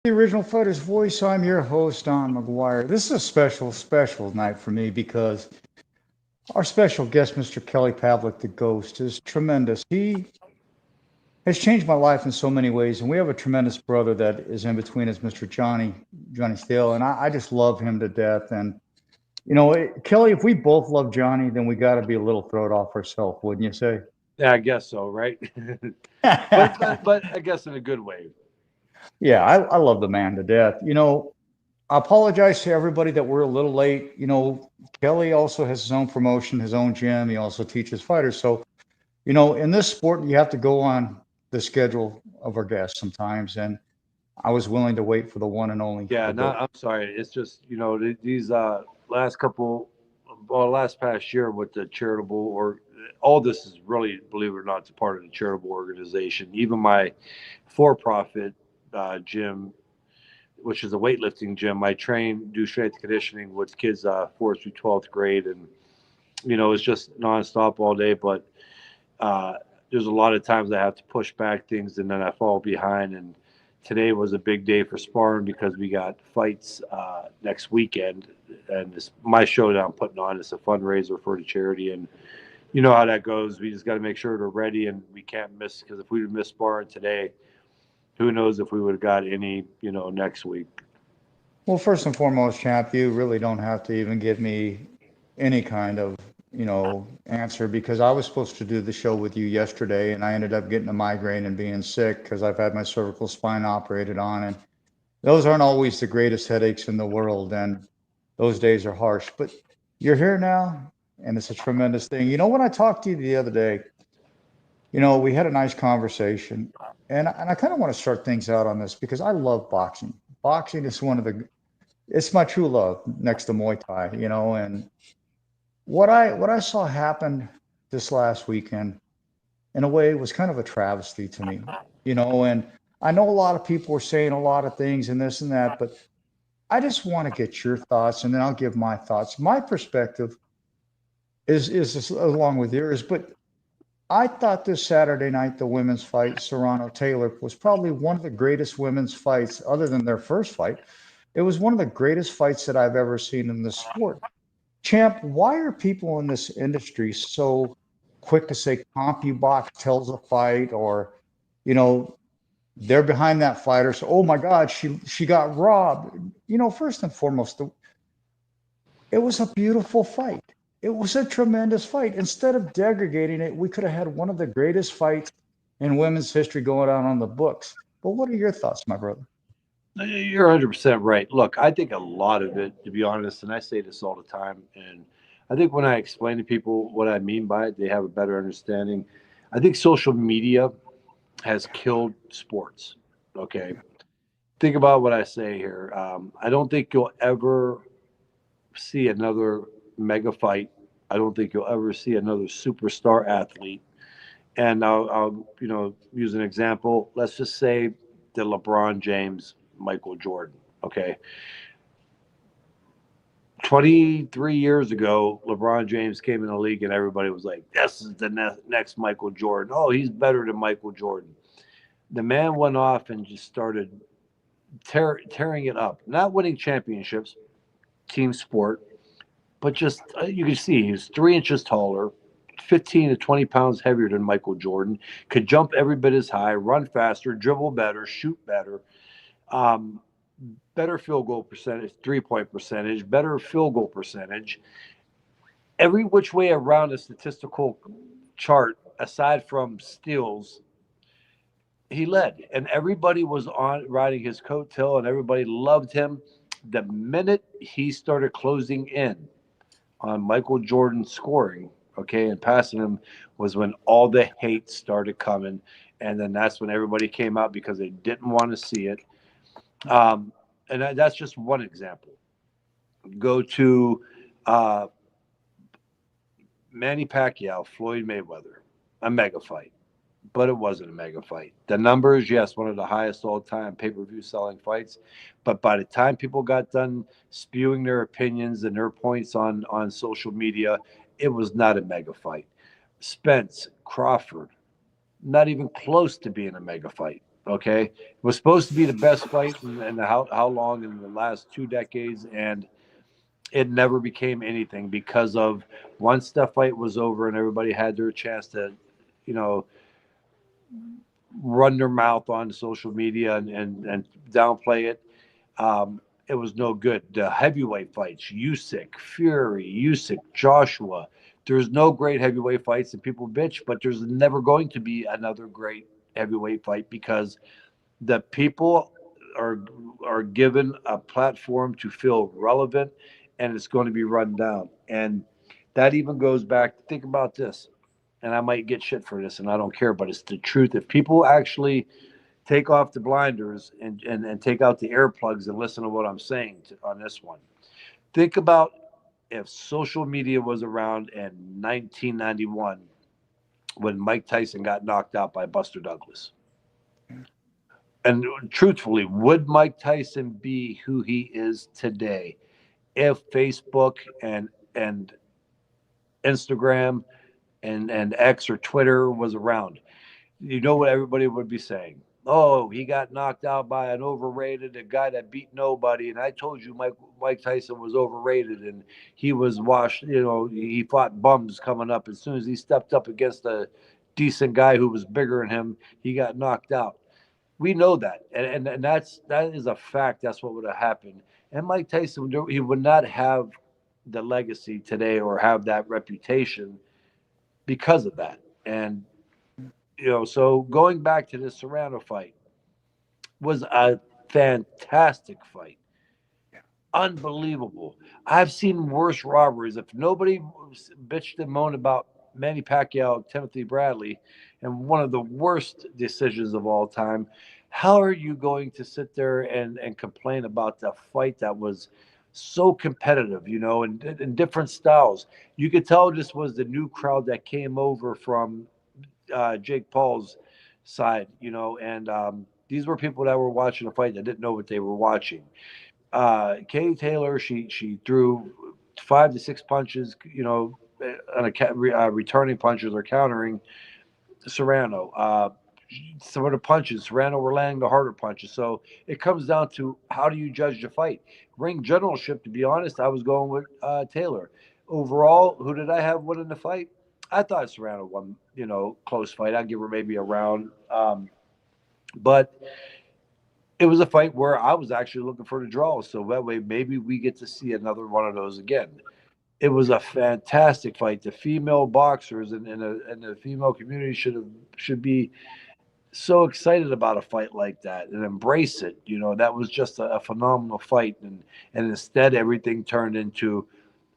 The Original Fighter's Voice. I'm your host, Don McGuire. This is a special, special night for me because our special guest, Mr. Kelly Pavlik, the Ghost, is tremendous. He has changed my life in so many ways, and we have a tremendous brother that is in between us, Mr. Johnny Steele, and I just love him to death. And Kelly, if we both love Johnny, then we got to be a little thrown off ourselves, wouldn't you say? Yeah, I guess so, right? but I guess in a good way. Yeah, I love the man to death. I apologize to everybody that we're a little late. Kelly also has his own promotion, his own gym. He also teaches fighters. So, in this sport, you have to go on the schedule of our guests sometimes. And I was willing to wait for the one and only, Yeah, the no, GOAT. I'm sorry. It's just these last couple, well, last past year with the charitable or all this is really, believe it or not, it's a part of the charitable organization. Even my for-profit gym, which is a weightlifting gym, I do strength conditioning with kids 4th through 12th grade, and it's just nonstop all day. But uh, there's a lot of times I have to push back things, and then I fall behind. And today was a big day for sparring because we got fights next weekend, and it's my show that I'm putting on. It's a fundraiser for the charity, and you know how that goes. We just got to make sure they're ready, and we can't miss because if we would miss sparring today, who knows if we would have got any, next week. Well, first and foremost, champ, you really don't have to even give me any kind of, answer because I was supposed to do the show with you yesterday and I ended up getting a migraine and being sick because I've had my cervical spine operated on. And those aren't always the greatest headaches in the world. And those days are harsh. But you're here now and it's a tremendous thing. When I talked to you the other day, we had a nice conversation. And I kind of want to start things out on this because I love boxing. Boxing is it's my true love next to Muay Thai, and what I saw happen this last weekend in a way was kind of a travesty to me, and I know a lot of people were saying a lot of things and this and that, but I just want to get your thoughts and then I'll give my thoughts. My perspective is along with yours, but I thought this Saturday night, the women's fight, Serrano Taylor, was probably one of the greatest women's fights, other than their first fight. It was one of the greatest fights that I've ever seen in the sport. Champ, why are people in this industry so quick to say CompuBox tells a fight or, you know, they're behind that fighter. So, oh my God, she got robbed. First and foremost, it was a beautiful fight. It was a tremendous fight. Instead of degrading it, we could have had one of the greatest fights in women's history going out on the books. But what are your thoughts, my brother? You're 100% right. Look, I think a lot of it, to be honest, and I say this all the time, and I think when I explain to people what I mean by it, they have a better understanding. I think social media has killed sports. Okay. Think about what I say here. I don't think you'll ever see another mega fight. I don't think you'll ever see another superstar athlete. And I'll use an example. Let's just say the LeBron James, Michael Jordan. Okay, 23 years ago, LeBron James came in the league, and everybody was like, "This is the next Michael Jordan. Oh, he's better than Michael Jordan." The man went off and just started tearing it up, not winning championships, team sport, but just you can see he's 3 inches taller, 15 to 20 pounds heavier than Michael Jordan, could jump every bit as high, run faster, dribble better, shoot better, um, better field goal percentage, 3 point percentage, better field goal percentage. Every which way around the statistical chart, aside from steals, he led, and everybody was on riding his coattail, and everybody loved him. The minute he started closing in on Michael Jordan scoring, okay, and passing him, was when all the hate started coming, and then that's when everybody came out because they didn't want to see it. Um, and that's just one example. Go to uh, Manny Pacquiao, Floyd Mayweather, a mega fight, but it wasn't a mega fight. The numbers, yes, one of the highest all time pay per view selling fights. But by the time people got done spewing their opinions and their points on social media, it was not a mega fight. Spence, Crawford, not even close to being a mega fight. Okay, it was supposed to be the best fight in how long in the last 2 decades, and it never became anything because of once that fight was over and everybody had their chance to, you know, run their mouth on social media and downplay it. It was no good. The heavyweight fights, Usyk, Fury, Usyk, Joshua. There's no great heavyweight fights, and people bitch, but there's never going to be another great heavyweight fight because the people are are given a platform to feel relevant, and it's going to be run down. And that even goes back. Think about this, and I might get shit for this, and I don't care, but it's the truth. If people actually take off the blinders and take out the earplugs and listen to what I'm saying on this one. Think about if social media was around in 1991 when Mike Tyson got knocked out by Buster Douglas. And truthfully, would Mike Tyson be who he is today if Facebook and Instagram and X or Twitter was around? You know what everybody would be saying? Oh, he got knocked out by an overrated, a guy that beat nobody. And I told you Mike Tyson was overrated and he was washed. You know, he fought bums coming up. As soon as he stepped up against a decent guy who was bigger than him, he got knocked out. We know that. And that is a fact. That's what would have happened. And Mike Tyson, he would not have the legacy today or have that reputation because of that. And so going back to the Serrano fight was a fantastic fight. Unbelievable. I've seen worse robberies. If nobody bitched and moaned about Manny Pacquiao, Timothy Bradley, and one of the worst decisions of all time, how are you going to sit there and complain about the fight that was so competitive, and different styles? You could tell this was the new crowd that came over from Jake Paul's side, and these were people that were watching a fight that didn't know what they were watching. Katie Taylor, she threw 5 to 6 punches, on returning punches or countering Serrano. Some of the punches, Serrano were landing the harder punches. So it comes down to how do you judge the fight? Ring generalship, to be honest, I was going with Taylor. Overall, who did I have winning the fight? I thought Serrano won, close fight. I'd give her maybe a round. But it was a fight where I was actually looking for the draw. So that way, maybe we get to see another one of those again. It was a fantastic fight. The female boxers and the female community should be so excited about a fight like that and embrace it. That was just a phenomenal fight. And instead, everything turned into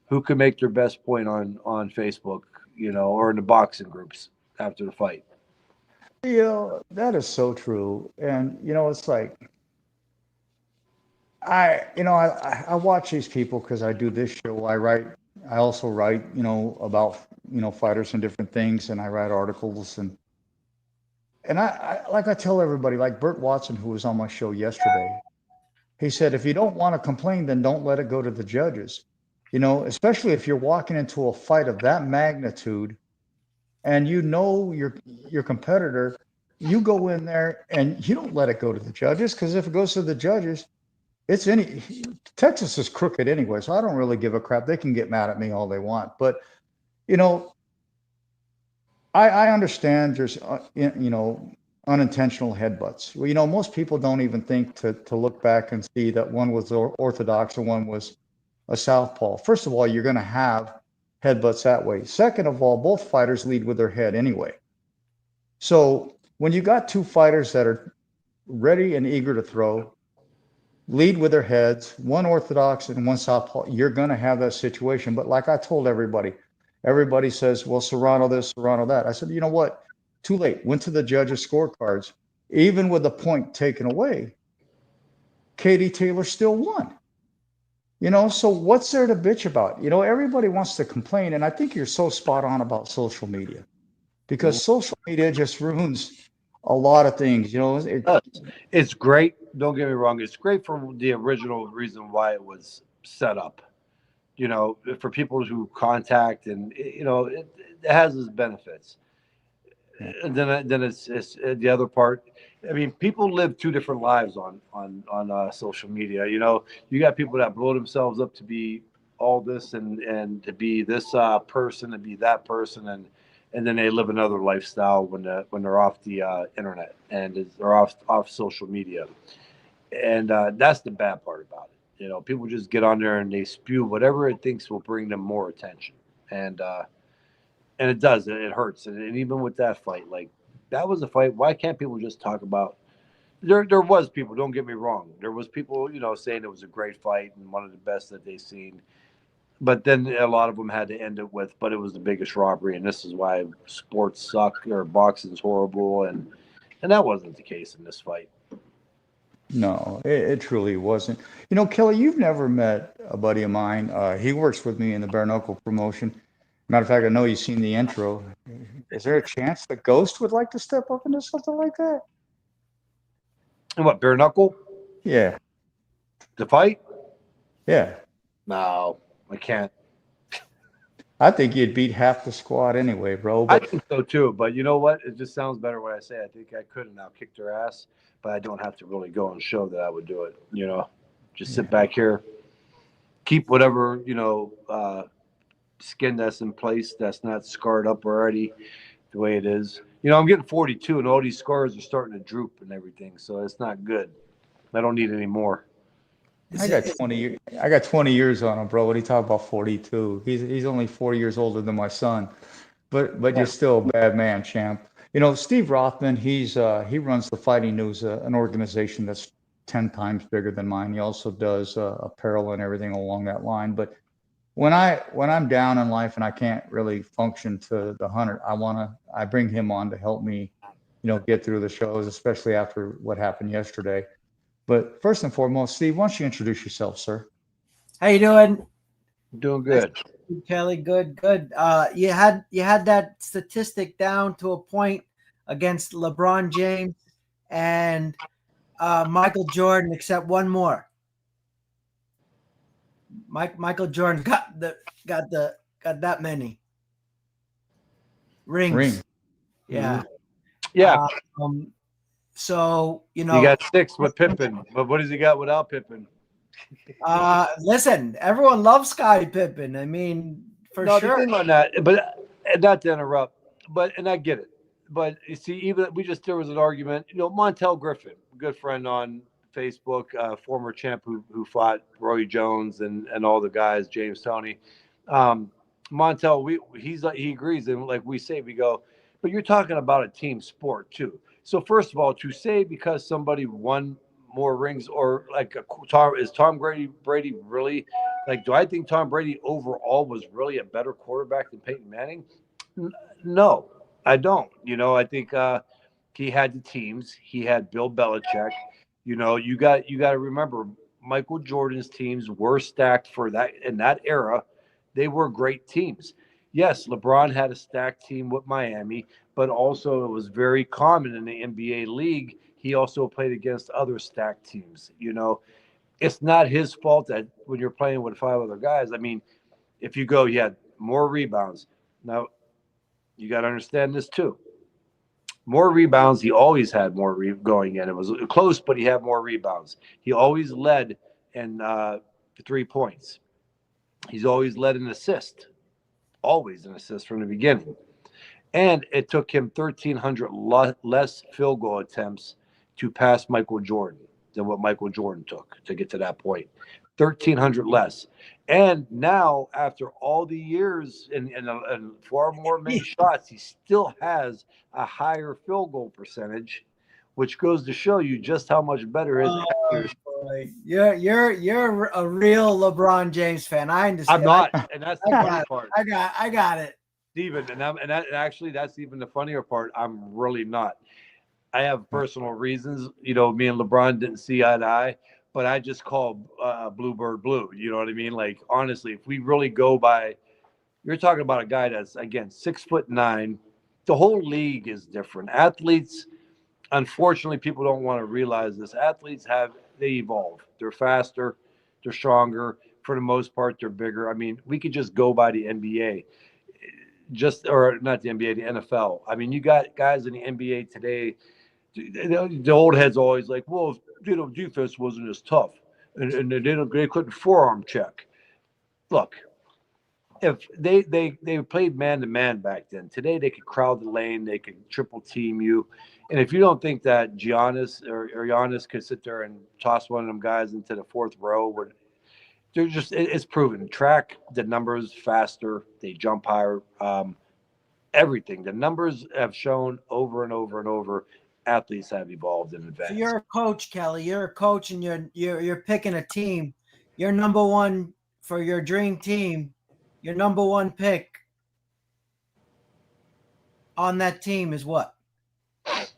who could make their best point on Facebook, or in the boxing groups after the fight. That is so true. And, it's like, I watch these people because I do this show. I also write, about, fighters and different things, and I write articles and like I tell everybody, like Burt Watson, who was on my show yesterday, he said, if you don't want to complain, then don't let it go to the judges. Especially if you're walking into a fight of that magnitude and your competitor, you go in there and you don't let it go to the judges, because if it goes to the judges, Texas is crooked anyway, so I don't really give a crap. They can get mad at me all they want, but you know, I understand there's unintentional headbutts. Well, most people don't even think to look back and see that one was orthodox and one was a southpaw. First of all, you're going to have headbutts that way. Second of all, both fighters lead with their head anyway. So when you got two fighters that are ready and eager to throw, lead with their heads, one orthodox and one southpaw, you're going to have that situation. But like I told everybody says, well, Serrano this, Serrano that. I said, you know what? Too late. Went to the judges' scorecards. Even with the point taken away, Katie Taylor still won. So what's there to bitch about? Everybody wants to complain. And I think you're so spot on about social media, because social media just ruins a lot of things. It's great. Don't get me wrong. It's great for the original reason why it was set up. For people who contact, and it has its benefits. And then it's the other part. I mean, people live two different lives on social media. You know, you got people that blow themselves up to be all this and to be this person, to be that person, and then they live another lifestyle when they're off the internet and they're off social media, and that's the bad part about it. You know, people just get on there and they spew whatever it thinks will bring them more attention, and and it does. It hurts, and even with that fight, like that was a fight. Why can't people just talk about? There was people. Don't get me wrong. There was people, saying it was a great fight and one of the best that they've seen. But then a lot of them had to end it with, but it was the biggest robbery, and this is why sports suck or boxing's horrible, and that wasn't the case in this fight. No, it truly wasn't. You know, Kelly, you've never met a buddy of mine. He works with me in the bare knuckle promotion. Matter of fact, I know you've seen the intro. Is there a chance that Ghost would like to step up into something like that? And what, bare knuckle? Yeah, The fight? yeah. No, I can't. I think you'd beat half the squad anyway, bro. I But think so too, but you know what? It just sounds better when I say I think I could and now kick their ass, but I don't have to really go and show that I would do it. Just sit back here, keep whatever skin that's in place that's not scarred up already, the way it is. I'm getting 42, and all these scars are starting to droop and everything, so it's not good. I don't need any more. I got 20. I got 20 years on him, bro. What are you talking about 42? He's only 4 years older than my son. But you're still a bad man, champ. You know, Steve Rothman, he runs the Fighting News, an organization that's 10 times bigger than mine. He also does apparel and everything along that line. But when I'm down in life and I can't really function to the 100, I bring him on to help me, get through the shows, especially after what happened yesterday. But first and foremost, Steve, why don't you introduce yourself, sir? How you doing? Doing Nice good. to meet you, Kelly? Good. You had that statistic down to a point against LeBron James and Michael Jordan, except one more. Michael Jordan got that many rings. Ring. Yeah. Yeah, So he got 6 with Pippen, but what does he got without Pippen? Listen, everyone loves Scottie Pippen. I mean, for No, sure. the thing on that, but not to interrupt, and I get it. But you see, even there was an argument. Montel Griffin, good friend on Facebook, former champ who fought Roy Jones and all the guys, James Toney. Montel, he agrees, and like we say, we go, but you're talking about a team sport too. So first of all, to say because somebody won more rings or like Tom Brady really like, do I think Tom Brady overall was really a better quarterback than Peyton Manning? No, I don't. I think he had the teams. He had Bill Belichick. You got to remember Michael Jordan's teams were stacked for that in that era. They were great teams. Yes, LeBron had a stacked team with Miami, but also it was very common in the NBA league. He also played against other stacked teams. It's not his fault that when you're playing with 5 other guys, I mean, if you go, he had more rebounds. Now, you got to understand this too. More rebounds, he always had more going in. It was close, but he had more rebounds. He always led in 3 points. He's always led an assist, always an assist from the beginning. And it took him 1,300 less field goal attempts to pass Michael Jordan than what Michael Jordan took to get to that point. 1,300 less. And now, after all the years and far more many shots, he still has a higher field goal percentage, which goes to show you just how much better his boy. You're a real LeBron James fan. I understand. I'm not, and that's the funny part. I got it. Steven, actually that's even the funnier part. I'm really not. I have personal reasons. Me and LeBron didn't see eye to eye, but I just call Bluebird blue. You know what I mean? Like, honestly, if we really go by, you're talking about a guy that's, again, 6'9". The whole league is different. Athletes, unfortunately, people don't want to realize this. Athletes they evolve. They're faster. They're stronger. For the most part, they're bigger. I mean, we could just go by the NBA. Or not the NBA, the NFL. I mean, you got guys in the NBA today the old heads always like, well, defense wasn't as tough, and they couldn't forearm check. Look, if they played man to man back then, today they could crowd the lane, they could triple team you, and if you don't think that Giannis could sit there and toss one of them guys into the fourth row, where they're just it's proven. Track the numbers faster, they jump higher. Everything the numbers have shown over and over and over. Athletes have evolved in advance. So you're a coach, Kelly. You're a coach, and you're picking a team. Your number one for your dream team. Your number one pick on that team is what?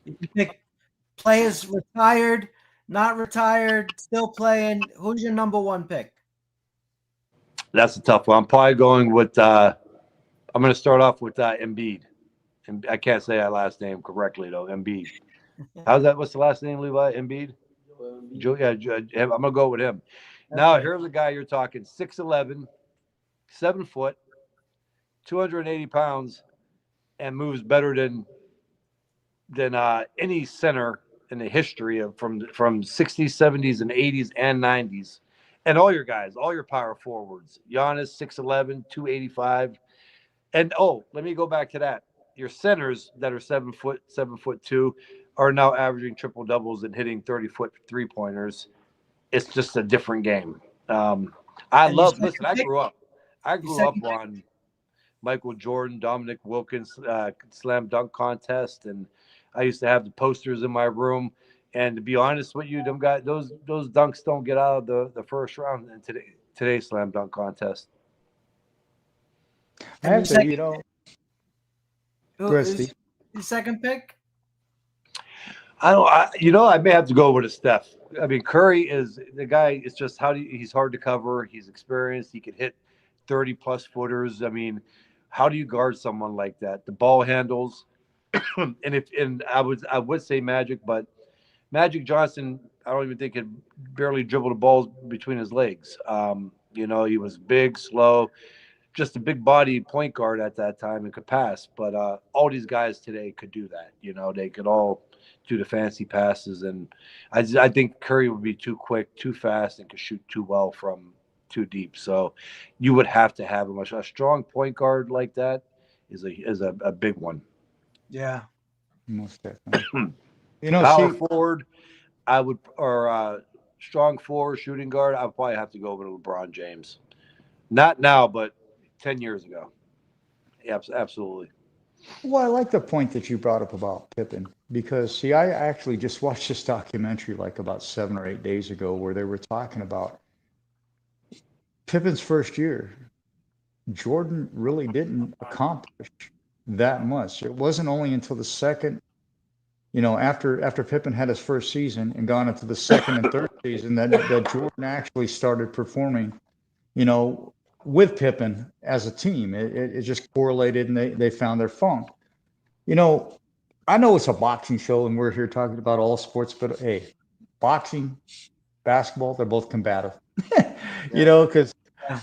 You pick players retired, not retired, still playing. Who's your number one pick? That's a tough one. I'm probably going with. I'm going to start off with Embiid. And I can't say that last name correctly though. Embiid. How's that? What's the last name, Levi? Embiid. I'm going to go with him. Now here's a guy you're talking 6'11", 7 foot, 280 pounds, and moves better than any center in the history of from 60s, 70s, and 80s and 90s. And all your guys, all your power forwards. Giannis, 6'11", 285. And let me go back to that. Your centers that are 7 foot, 7'2", are now averaging triple doubles and hitting 30-foot 3-pointers. It's just a different game. I grew up on Michael Jordan, Dominic Wilkins slam dunk contest, and I used to have the posters in my room. And to be honest with you, those dunks don't get out of the first round in today's slam dunk contest. I have to, Who's your second pick? I may have to go with a Steph. I mean, Curry is the guy. It's just he's hard to cover. He's experienced. He can hit 30-plus footers. I mean, how do you guard someone like that? The ball handles, and I would say Magic, but Magic Johnson, I don't even think could barely dribble the balls between his legs. He was big, slow, just a big body point guard at that time and could pass. But all these guys today could do that. They could all do the fancy passes, and I think Curry would be too quick, too fast, and could shoot too well from too deep. So you would have to have a strong point guard like that is a big one. Yeah, most definitely. Power forward, or strong forward, shooting guard. I would probably have to go with LeBron James. Not now, but 10 years ago. Yeah, absolutely. Well, I like the point that you brought up about Pippen because, I actually just watched this documentary like about 7 or 8 days ago where they were talking about Pippen's first year. Jordan really didn't accomplish that much. It wasn't only until the second, after Pippen had his first season and gone into the second and third season that Jordan actually started performing, with Pippen as a team. It just correlated and they found their funk. I know it's a boxing show and we're here talking about all sports, but hey, boxing, basketball, they're both combative. Because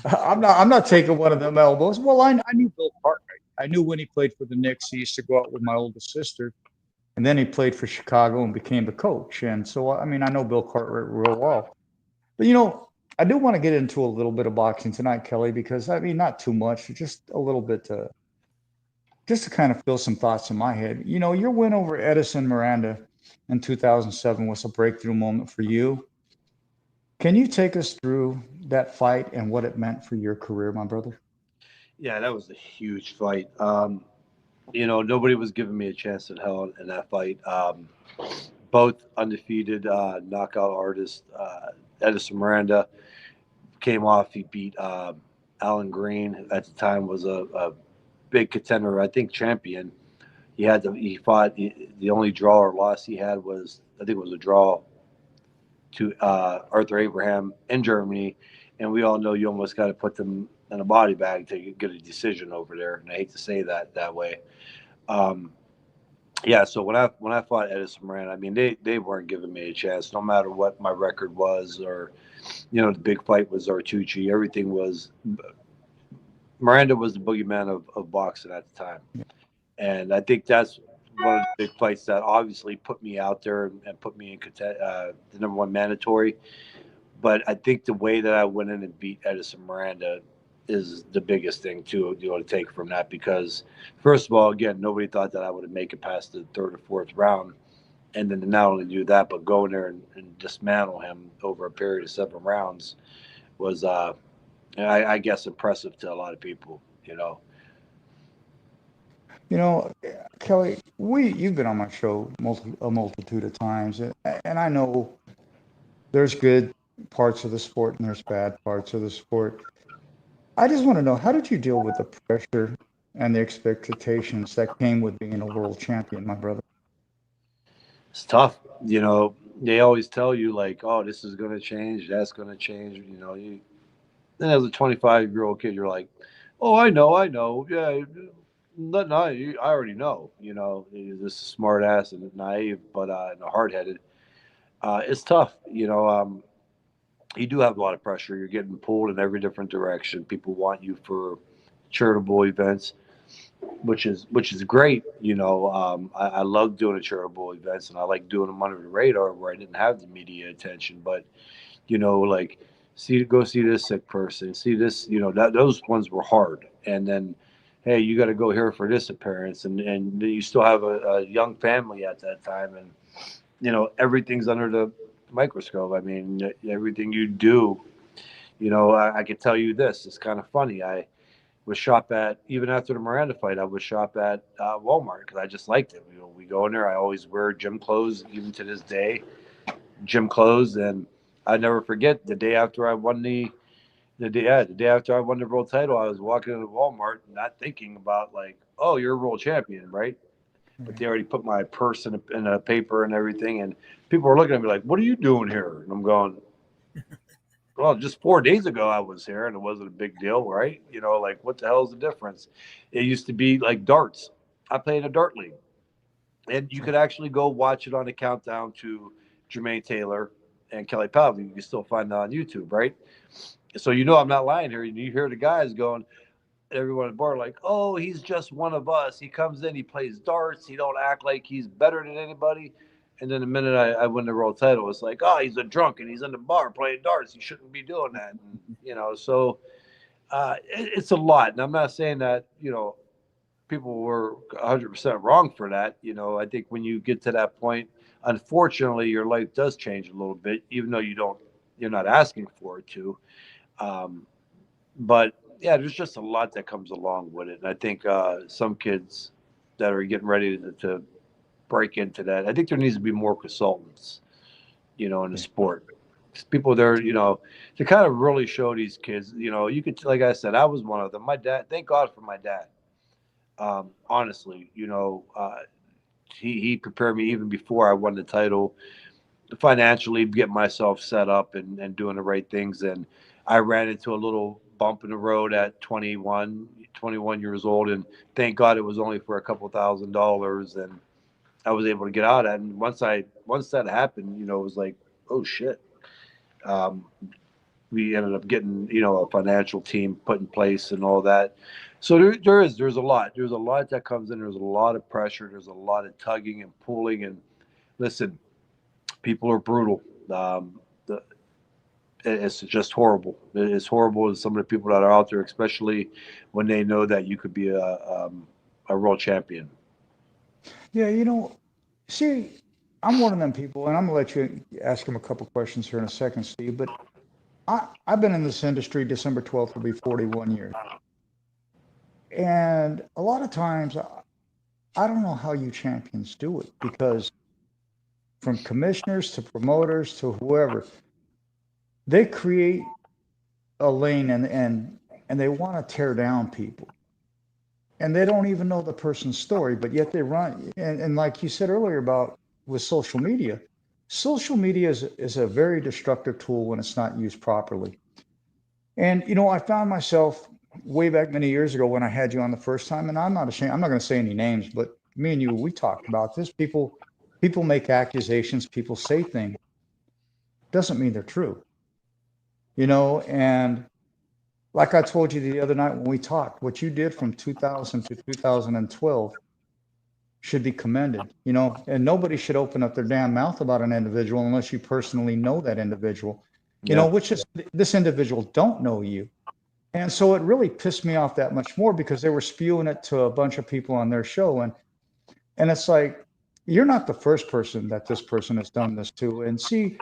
I'm not taking one of them elbows. Well, I knew Bill Cartwright. I knew when he played for the Knicks, he used to go out with my oldest sister, and then he played for Chicago and became the coach. And so, I know Bill Cartwright real well. But I do want to get into a little bit of boxing tonight, Kelly, because not too much, just a little bit just to kind of fill some thoughts in my head. Your win over Edison Miranda in 2007 was a breakthrough moment for you. Can you take us through that fight and what it meant for your career, my brother? Yeah, that was a huge fight. Nobody was giving me a chance in hell in that fight. Both undefeated knockout artists. Edison Miranda came off. He beat Alan Green. At the time, was a big contender. I think champion. He fought. The only draw or loss he had was, I think it was a draw to Arthur Abraham in Germany, and we all know you almost got to put them in a body bag to get a decision over there. And I hate to say that way. So when I fought Edison Miranda, they weren't giving me a chance, no matter what my record was, or the big fight was Artucci. Everything was Miranda was the boogeyman of boxing at the time, and I think that's one of the big fights that obviously put me out there and put me in the number one mandatory. But I think the way that I went in and beat Edison Miranda is the biggest thing too, to take from that, because first of all, again, nobody thought that I would have make it past the third or fourth round, and then to not only do that, but go in there and dismantle him over a period of 7 rounds was, I guess, impressive to a lot of people. You know, Kelly, you've been on my show a multitude of times, and I know there's good parts of the sport and there's bad parts of the sport. I just want to know, how did you deal with the pressure and the expectations that came with being a world champion, my brother? It's tough. They always tell you like, oh, this is going to change, that's going to change. Then as a 25-year-old kid, you're like, oh, I know. Yeah, no, I already know. This is smart ass and naive, but hard headed. It's tough. You do have a lot of pressure. You're getting pulled in every different direction. People want you for charitable events, which is great. I love doing the charitable events, and I like doing them under the radar where I didn't have the media attention. But like go see this sick person, see this. That those ones were hard. And then, hey, you got to go here for this appearance, and you still have a young family at that time, and everything's under the microscope. I mean, everything you do. I could tell you this. It's kind of funny. I was shop at, even after the Miranda fight, I would shop at Walmart because I just liked it. We go in there. I always wear gym clothes, even to this day, gym clothes. And I never forget the day after I won the day after I won the world title. I was walking into Walmart, not thinking about like, oh, you're a world champion, right? But they already put my purse in a paper and everything, and people were looking at me like, "What are you doing here?" And I'm going, well, just 4 days ago I was here and it wasn't a big deal, right? Like what the hell is the difference? It used to be like darts. I played in a dart league, and you could actually go watch it on the countdown to Jermaine Taylor and Kelly Pavlik. You can still find that on YouTube, right? So I'm not lying here. You hear the guys going, everyone at the bar like, oh, he's just one of us. He comes in, he plays darts. He don't act like he's better than anybody. And then the minute I win the world title, it's like, oh, he's a drunk and he's in the bar playing darts. He shouldn't be doing that. And, so it's a lot. And I'm not saying that, people were 100% wrong for that. I think when you get to that point, unfortunately, your life does change a little bit, even though you're not asking for it to. But yeah, there's just a lot that comes along with it. And I think some kids that are getting ready to break into that, I think there needs to be more consultants, in the sport. People there, to kind of really show these kids, you could, like I said, I was one of them. My dad, thank God for my dad. Honestly, he prepared me even before I won the title financially, get myself set up and doing the right things. And I ran into a little bump in the road at 21 years old. And thank God it was only for a couple $1,000s. And I was able to get out of it. And once that happened, it was like, oh shit. We ended up getting, a financial team put in place and all that. So there's a lot that comes in. There's a lot of pressure. There's a lot of tugging and pulling. And listen, people are brutal. It's just horrible. It's horrible to some of the people that are out there, especially when they know that you could be a world champion. Yeah, see, I'm one of them people, and I'm gonna let you ask him a couple questions here in a second, Steve. But I've been in this industry. December 12th will be 41 years, and a lot of times I don't know how you champions do it, because from commissioners to promoters to whoever, they create a lane and they want to tear down people, and they don't even know the person's story, but yet they run. And like you said earlier about with social media is a very destructive tool when it's not used properly. And I found myself way back many years ago when I had you on the first time, and I'm not ashamed, I'm not going to say any names, but me and you, we talked about this. People make accusations, people say things, doesn't mean they're true. And like I told you the other night when we talked, what you did from 2000 to 2012, should be commended, you know, and nobody should open up their damn mouth about an individual unless you personally know that individual, you know, which is this individual don't know you. And so it really pissed me off that much more because they were spewing it to a bunch of people on their show. And it's like, you're not the first person that this person has done this to. And see,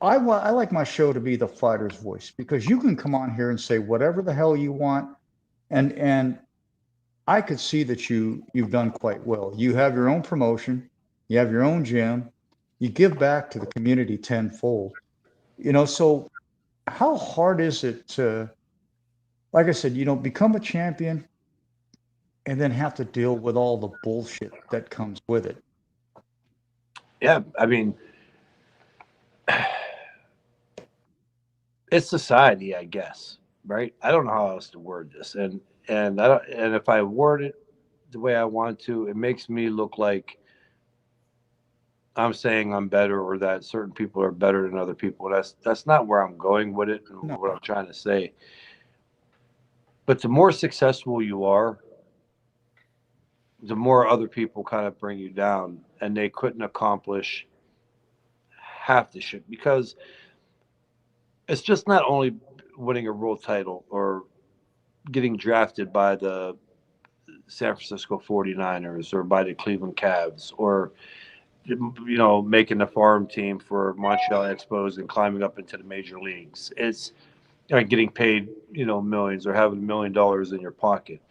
I like my show to be the fighter's voice because you can come on here and say whatever the hell you want. And I could see that you've done quite well. You have your own promotion, you have your own gym, you give back to the community tenfold. You know, so how hard is it to, like I said, you know, become a champion and then have to deal with all the bullshit that comes with it? Yeah, I mean, it's society, I guess, right? I don't know how else to word this, and I don't, and if I word it the way I want to, it makes me look like I'm saying I'm better or that certain people are better than other people. That's not where I'm going with it and No. what I'm trying to say. But the more successful you are, the more other people kind of bring you down, and they couldn't accomplish half the shit because it's just not only winning a world title or getting drafted by the San Francisco 49ers or by the Cleveland Cavs or making the farm team for Montreal Expos and climbing up into the major leagues. It's getting paid, millions or having $1 million in your pocket.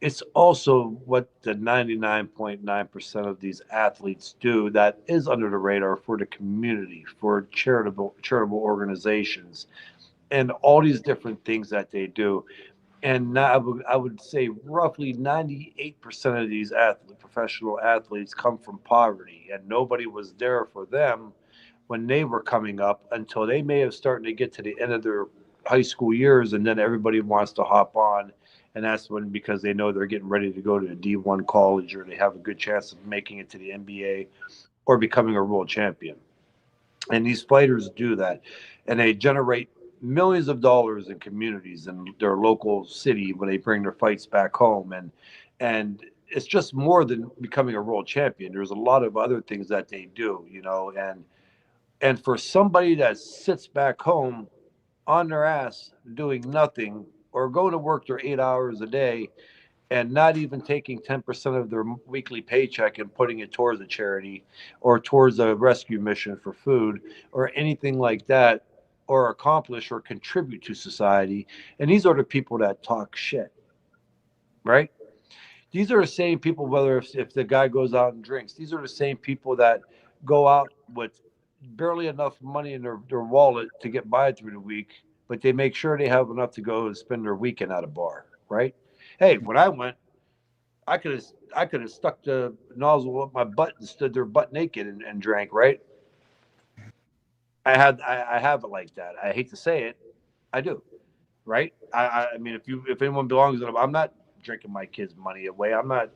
It's also what the 99.9% of these athletes do that is under the radar for the community, for charitable organizations, and all these different things that they do. And now I would say roughly 98% of these professional athletes come from poverty, and nobody was there for them when they were coming up until they may have started to get to the end of their high school years, and then everybody wants to hop on, and that's when, because they know they're getting ready to go to a D1 college or they have a good chance of making it to the NBA or becoming a world champion. And these fighters do that, and they generate millions of dollars in communities in their local city when they bring their fights back home. And it's just more than becoming a world champion. There's a lot of other things that they do, and for somebody that sits back home on their ass doing nothing or going to work their 8 hours a day and not even taking 10% of their weekly paycheck and putting it towards a charity or towards a rescue mission for food or anything like that, or accomplish or contribute to society. And these are the people that talk shit, right? These are the same people, whether if the guy goes out and drinks, these are the same people that go out with barely enough money in their wallet to get by through the week, but they make sure they have enough to go and spend their weekend at a bar, right? Hey, when I went, I could have stuck the nozzle up my butt and stood there butt naked and drank, right? I have it like that. I hate to say it, I do, right? I mean, if anyone belongs, I'm not drinking my kids' money away. I'm not,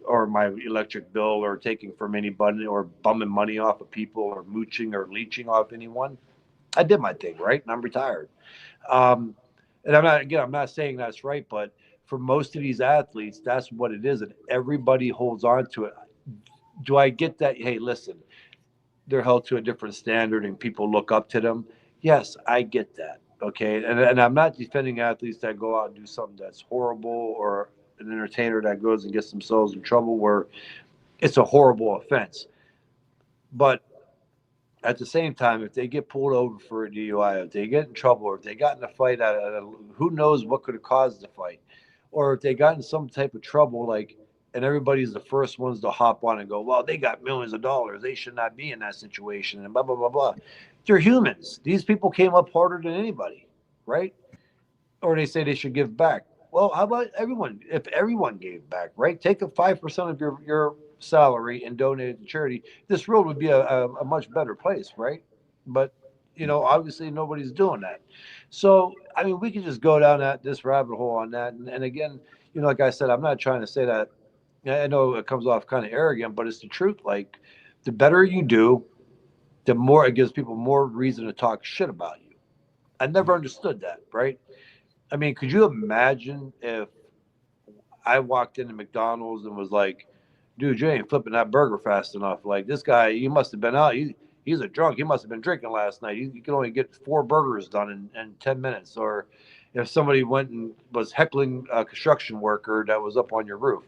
or my electric bill, or taking from anybody, or bumming money off of people, or mooching or leeching off anyone. I did my thing, right, and I'm retired. Um, and I'm not saying that's right, but for most of these athletes, that's what it is, and everybody holds on to it. Do I get that? Hey, listen, they're held to a different standard and people look up to them. Yes, I get that. Okay. And I'm not defending athletes that go out and do something that's horrible, or an entertainer that goes and gets themselves in trouble where it's a horrible offense. But at the same time, if they get pulled over for a DUI, if they get in trouble, or if they got in a fight, who knows what could have caused the fight, or if they got in some type of trouble, like, and everybody's the first ones to hop on and go, well, they got millions of dollars, they should not be in that situation, and blah blah blah blah. They're humans. These people came up harder than anybody, right? Or they say they should give back. Well, how about everyone? If everyone gave back, right? Take a 5% of your salary and donate it to charity. This world would be a much better place, right? But obviously nobody's doing that. So I mean, we could just go down this rabbit hole on that. And again, like I said, I'm not trying to say that. I know it comes off kind of arrogant, but it's the truth. Like, the better you do, the more it gives people more reason to talk shit about you. I never understood that, right? I mean, could you imagine if I walked into McDonald's and was like, dude, you ain't flipping that burger fast enough. Like this guy, you must have been out. He's a drunk. He must have been drinking last night. You can only get 4 burgers done in 10 minutes. Or if somebody went and was heckling a construction worker that was up on your roof.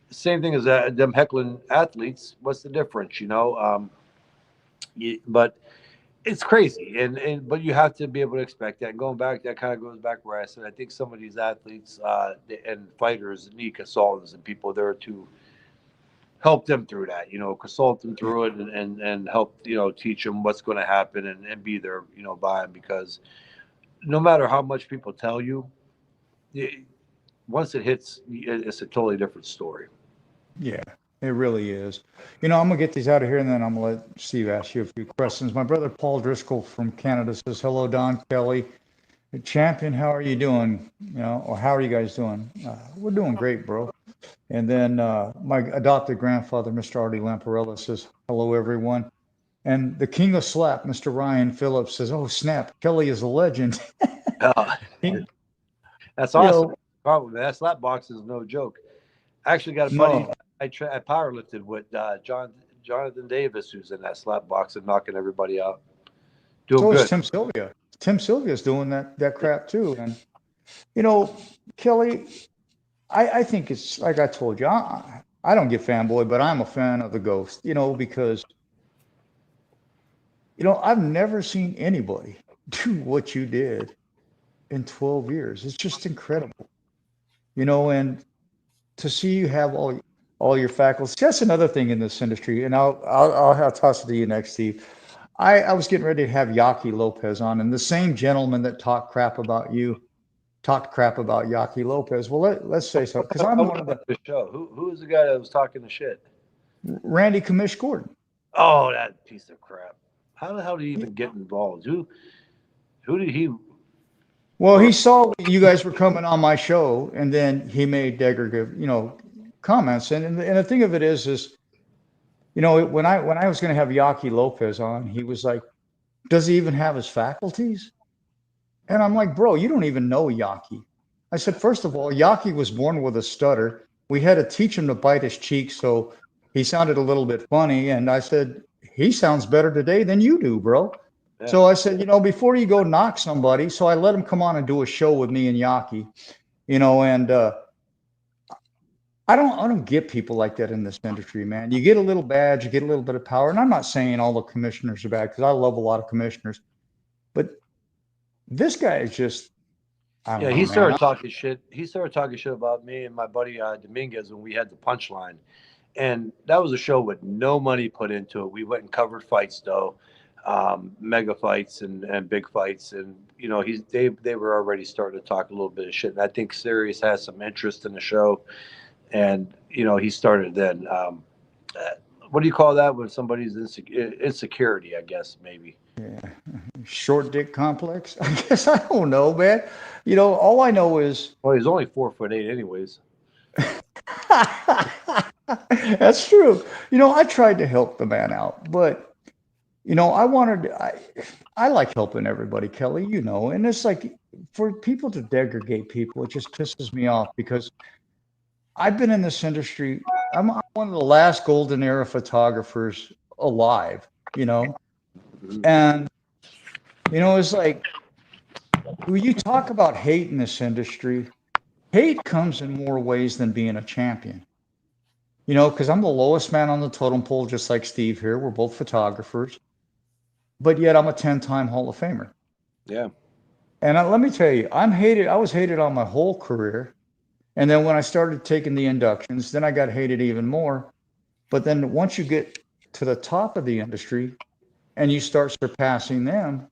Same thing as them heckling athletes. What's the difference, you know? But it's crazy, but you have to be able to expect that. And going back, that kind of goes back where I said I think some of these athletes and fighters need consultants and people there to help them through that. You know, consult them through it and help teach them what's going to happen and be there by them, because no matter how much people tell you, once it hits, it's a totally different story. Yeah, it really is. I'm gonna get these out of here, and then I'm gonna let Steve ask you a few questions. My brother Paul Driscoll from Canada says, "Hello, Don Kelly, champion. How are you doing? Or how are you guys doing? We're doing great, bro." And then my adopted grandfather, Mr. Artie Lamparella, says, "Hello, everyone." And the king of slap, Mr. Ryan Phillips, says, "Oh snap, Kelly is a legend." That's awesome. Probably that slap box is no joke. I actually got a buddy. I powerlifted with Jonathan Davis, who's in that slap box and knocking everybody out. Doing good. Tim Sylvia. Tim Sylvia's doing that crap too. And Kelly, I think it's like I told you. I don't get fanboy, but I'm a fan of the Ghost. Because I've never seen anybody do what you did in 12 years. It's just incredible. And to see you have all your faculties. That's another thing in this industry, and I'll toss it to you next, Steve. I was getting ready to have Yaki Lopez on, and the same gentleman that talked crap about Yaki Lopez. Well, let's say so, because I'm one of the show. Who was the guy that was talking the shit? Randy Commish Gordon. Oh, that piece of crap! How the hell did he even get involved? Who did he? Well, he saw you guys were coming on my show, and then he made derogative, comments. And the thing of it is, when I was going to have Yaki Lopez on, he was like, "Does he even have his faculties?" And I'm like, "Bro, you don't even know Yaki." I said, "First of all, Yaki was born with a stutter. We had to teach him to bite his cheek, so he sounded a little bit funny." And I said, "He sounds better today than you do, bro." Yeah. So I said, before you go knock somebody, so I let him come on and do a show with me and Yaki, and I don't get people like that in this industry, man. You get a little badge, you get a little bit of power, and I'm not saying all the commissioners are bad, because I love a lot of commissioners, but this guy is just, he started talking shit. He started talking shit about me and my buddy Dominguez when we had the Punchline, and that was a show with no money put into it. We went and covered fights though, mega fights and big fights, and they were already starting to talk a little bit of shit. And I think Sirius has some interest in the show, and he started then. What do you call that when somebody's insecurity? I guess maybe. Yeah. Short dick complex. I guess I don't know, man. All I know is. Well, he's only 4'8", anyways. That's true. I tried to help the man out, but I like helping everybody, Kelly. And it's like, for people to degrade people, it just pisses me off, because I've been in this industry. I'm one of the last golden era photographers alive, and it's like, when you talk about hate in this industry, hate comes in more ways than being a champion. Because I'm the lowest man on the totem pole, just like Steve here. We're both photographers, but yet I'm a 10-time Hall of Famer. Yeah. And let me tell you, I was hated on my whole career. And then when I started taking the inductions, then I got hated even more. But then once you get to the top of the industry and you start surpassing them,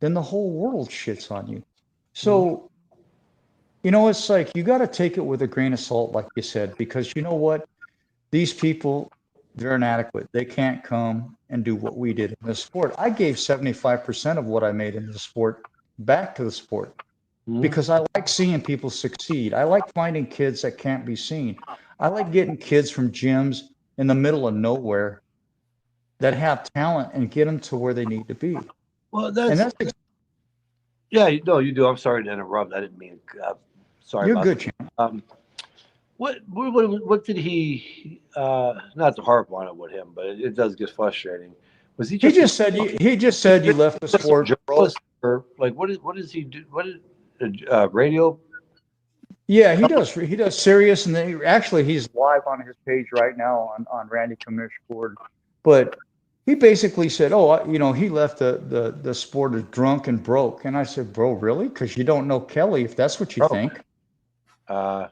then the whole world shits on you. So, it's like, you got to take it with a grain of salt, like you said, because you know what? These people, they're inadequate. They can't come and do what we did in the sport. I gave 75% of what I made in the sport back to the sport. Because I like seeing people succeed. I like finding kids that can't be seen. I like getting kids from gyms in the middle of nowhere that have talent and get them to where they need to be. Well, yeah, no, you do. I'm sorry to interrupt. I didn't mean. Sorry. You're good, champ. What did he? Not to harp on it with him, but it does get frustrating. Was he He just just said you left the just a sport, bro. journalist, or like what does he do? What is radio? Yeah, he does serious, and then actually he's live on his page right now on Randy Comishboard. But he basically said, "Oh, he left the sport as drunk and broke." And I said, "Bro, really? Because you don't know Kelly. If that's what you Broke. think, Uh,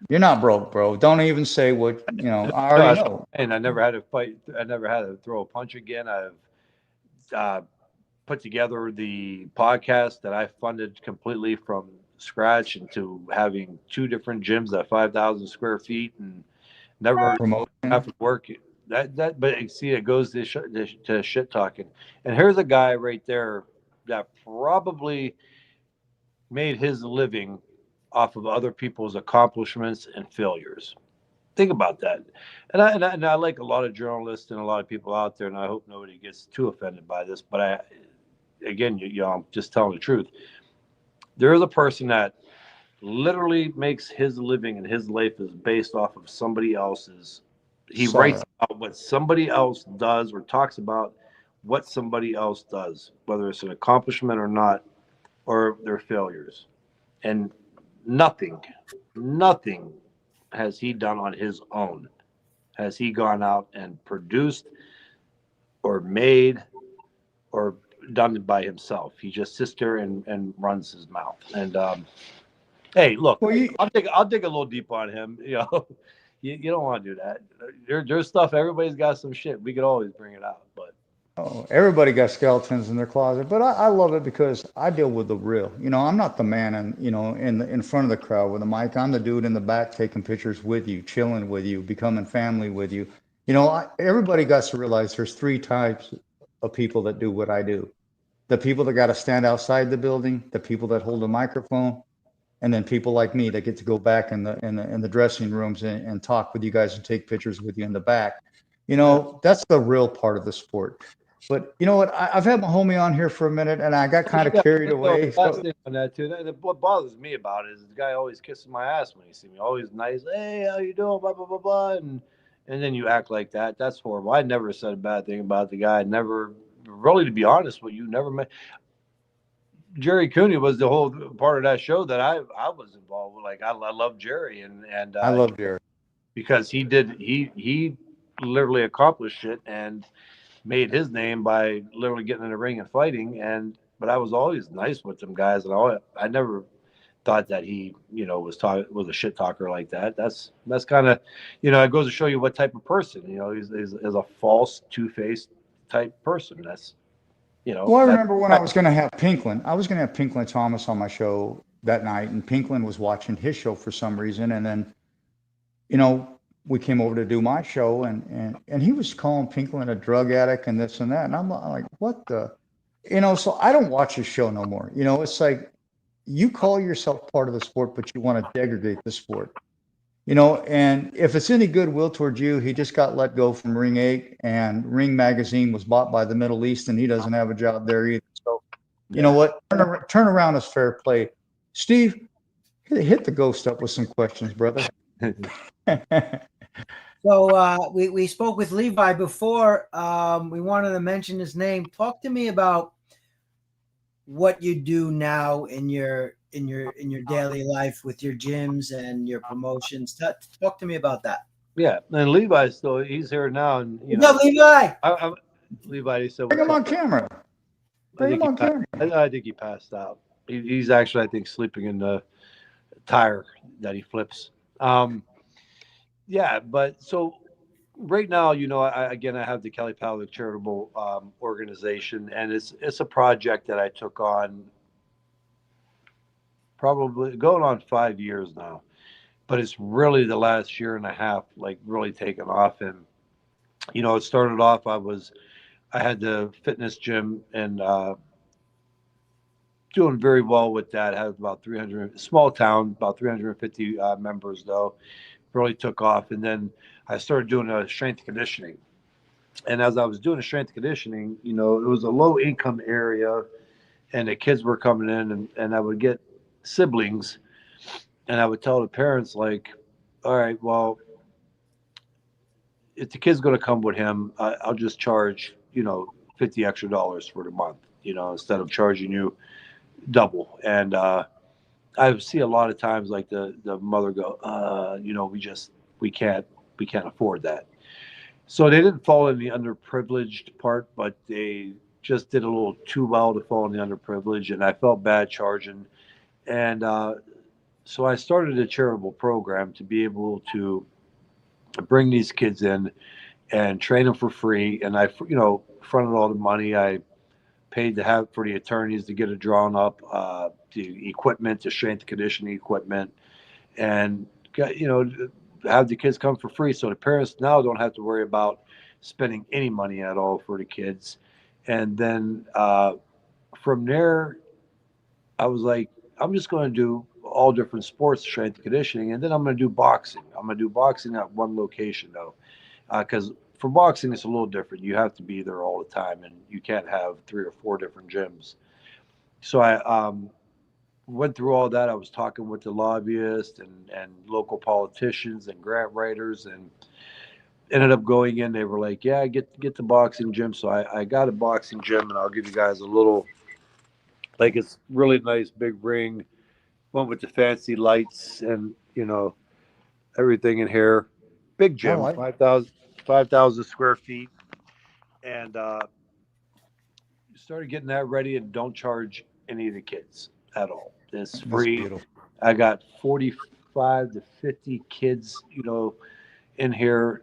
you're not broke, bro. Don't even say what I already know." and I never had to fight. I never had to throw a punch again. I've uh, put together the podcast that I funded completely from scratch into having two different gyms at 5,000 square feet and never have Promotion. to work. But you see, it goes to shit talking. And here's a guy right there that probably made his living off of other people's accomplishments and failures. Think about that. And I like a lot of journalists and a lot of people out there, and I hope nobody gets too offended by this. But again, I'm just telling the truth. There is a person that literally makes his living and his life is based off of somebody else's. He Saw writes that. about what somebody else does or talks about what somebody else does, whether it's an accomplishment or not, or their failures. And nothing, nothing has he done on his own. Has he gone out and produced or made or done it by himself? He just sits there and runs his mouth. And hey, look, Well, I'll dig a little deep on him. You don't want to do that. There's stuff. Everybody's got some shit. We could always bring it out, but everybody got skeletons in their closet, but I love it because I deal with the real. I'm not the man in front of the crowd with a mic. I'm the dude in the back taking pictures with you, chilling with you, becoming family with you. Everybody got to realize there's three types of people that do what I do. The people that got to stand outside the building, the people that hold a microphone, and then people like me that get to go back in the dressing rooms and talk with you guys and take pictures with you in the back. That's the real part of the sport. But you know what? I've had my homie on here for a minute, and I got kind of carried away. last thing on that too. What bothers me about it is the guy always kisses my ass when he sees me. Always nice. Hey, how you doing? Blah blah blah blah. And then you act like that. That's horrible. I never said a bad thing about the guy. Never, really, to be honest with you, never met. Jerry Cooney was the whole part of that show that I was involved with. Like I love Jerry and I love Jared. because he literally accomplished it and made his name by literally getting in the ring and fighting. But I was always nice with them guys, and I never thought that he was a shit talker like that. That's kind of it goes to show you what type of person he's a false two-faced type person. That's Well, I that. remember when I was going to have Pinklin. I was going to have Pinklin Thomas on my show that night, and Pinklin was watching his show for some reason, and then we came over to do my show, and he was calling Pinklin a drug addict and this and that, and I'm like, what the, so I don't watch his show no more. It's like you call yourself part of the sport, but you want to degrade the sport. And if it's any goodwill towards you, he just got let go from Ring 8, and Ring Magazine was bought by the Middle East, and he doesn't have a job there either. So, you know what? Turn around is fair play. Steve, hit the ghost up with some questions, brother. So we spoke with Levi before. We wanted to mention his name. Talk to me about what you do now in your daily life with your gyms and your promotions. Talk to me about that. Yeah, and Levi's still he's here now, and No, Levi. Levi said Bring him on camera. Bring him on camera. I think he passed out. He's actually, I think, sleeping in the tire that he flips. Yeah, but so right now, I have the Kelly Pavlik charitable organization, and it's a project that I took on probably going on 5 years now, but it's really the last year and a half, like really taken off. And it started off. I had the fitness gym and doing very well with that. I had about 300, small town, about 350 members though. Really took off, and then I started doing strength conditioning. And as I was doing the strength conditioning, it was a low income area, and the kids were coming in, and I would get siblings, and I would tell the parents like, all right, well, if the kid's going to come with him, I'll just charge, $50 extra for the month, instead of charging you double. And I see a lot of times like the mother go, we can't we can't afford that. So they didn't fall in the underprivileged part, but they just did a little too well to fall in the underprivileged, and I felt bad charging. And so I started a charitable program to be able to bring these kids in and train them for free. And I, fronted all the money. I paid to have for the attorneys to get it drawn up, the equipment, the strength and conditioning equipment, and have the kids come for free. So the parents now don't have to worry about spending any money at all for the kids. And then from there, I was like, I'm just going to do all different sports, strength and conditioning, and then I'm going to do boxing. I'm going to do boxing at one location though, because for boxing it's a little different. You have to be there all the time, and you can't have 3 or 4 different gyms. So I went through all that. I was talking with the lobbyists and local politicians and grant writers, and ended up going in. They were like, "Yeah, get the boxing gym." So I got a boxing gym, and I'll give you guys a little, like, it's really nice big ring. Went with the fancy lights and everything in here. Big I gym, like. 5,000 square feet, and started getting that ready. And don't charge any of the kids at all. It's That's free. beautiful. I got 45 to 50 kids, in here.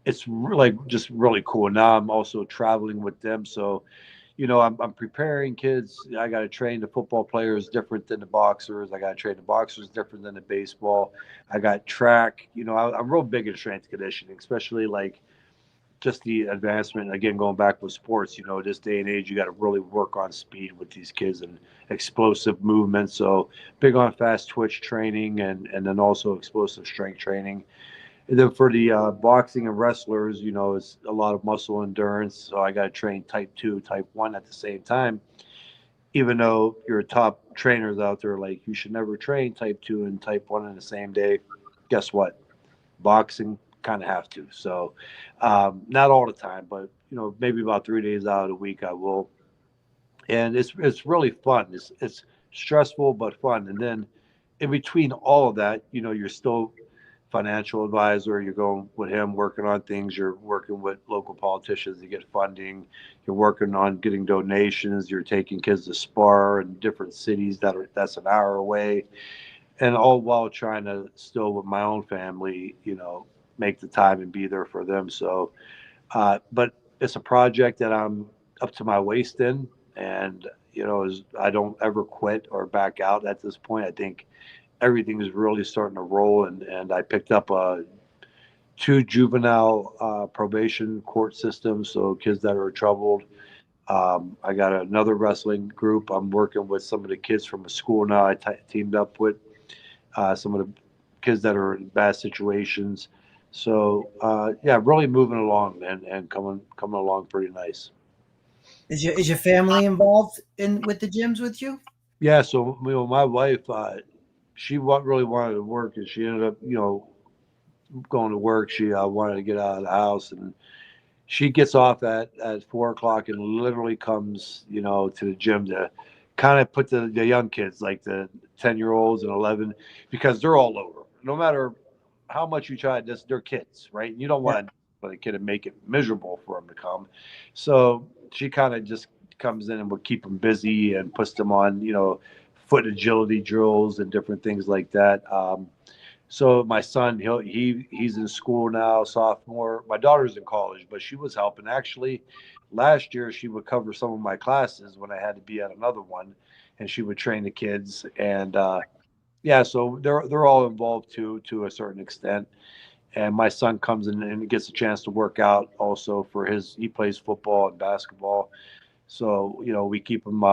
It's really just really cool. Now I'm also traveling with them, so I'm preparing kids. I got to train the football players different than the boxers. I got to train the boxers different than the baseball. I got track. I'm real big in strength conditioning, especially like just the advancement. Again, going back with sports, this day and age, you got to really work on speed with these kids and explosive movement. So big on fast twitch training and then also explosive strength training. And then for the boxing and wrestlers, it's a lot of muscle endurance. So I got to train type 2, type 1 at the same time. Even though your top trainers out there, like, you should never train type 2 and type 1 in the same day. Guess what? Boxing kind of have to. So not all the time, but, maybe about 3 days out of the week I will. And it's really fun. It's stressful, but fun. And then in between all of that, you're still financial advisor. You're going with him, working on things. You're working with local politicians to get funding. You're working on getting donations. You're taking kids to spar in different cities that's an hour away, and all while trying to still with my own family, make the time and be there for them. So, but it's a project that I'm up to my waist in, and I don't ever quit or back out at this point. I think everything is really starting to roll, and I picked up 2 juvenile probation court systems, so kids that are troubled. I got another wrestling group. I'm working with some of the kids from a school now. I teamed up with some of the kids that are in bad situations. So yeah, really moving along and coming along pretty nice. Is your family involved in with the gyms with you? Yeah, so my wife, she really wanted to work, and she ended up going to work. She wanted to get out of the house, and she gets off at 4 o'clock and literally comes, to the gym to kind of put the young kids, like the 10-year-olds and 11, because they're all over. No matter how much you try, this they're kids, right? You don't Yeah. want to let a kid and make it miserable for them to come. So she kind of just comes in and will keep them busy and puts them on, foot agility drills and different things like that. So my son, he's in school now, sophomore. My daughter's in college, but she was helping. Actually, last year she would cover some of my classes when I had to be at another one, and she would train the kids. And yeah, so they're all involved too, to a certain extent. And my son comes in and gets a chance to work out also for he plays football and basketball. So we keep him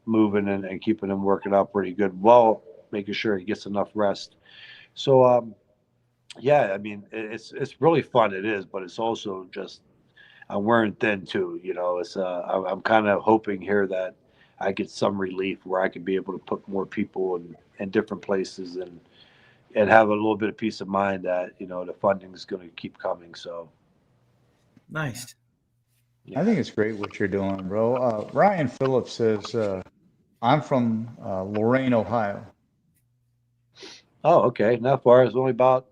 moving and keeping him working out pretty good, while making sure he gets enough rest. So yeah, I mean, it's really fun. It is, but it's also just I'm wearing thin too. It's I'm kind of hoping here that I get some relief where I can be able to put more people in different places and and have a little bit of peace of mind that the funding is going to keep coming. So Nice. I think it's great what you're doing, bro. Ryan Phillips says, I'm from Lorain, Ohio. Oh, okay, not far. It's only about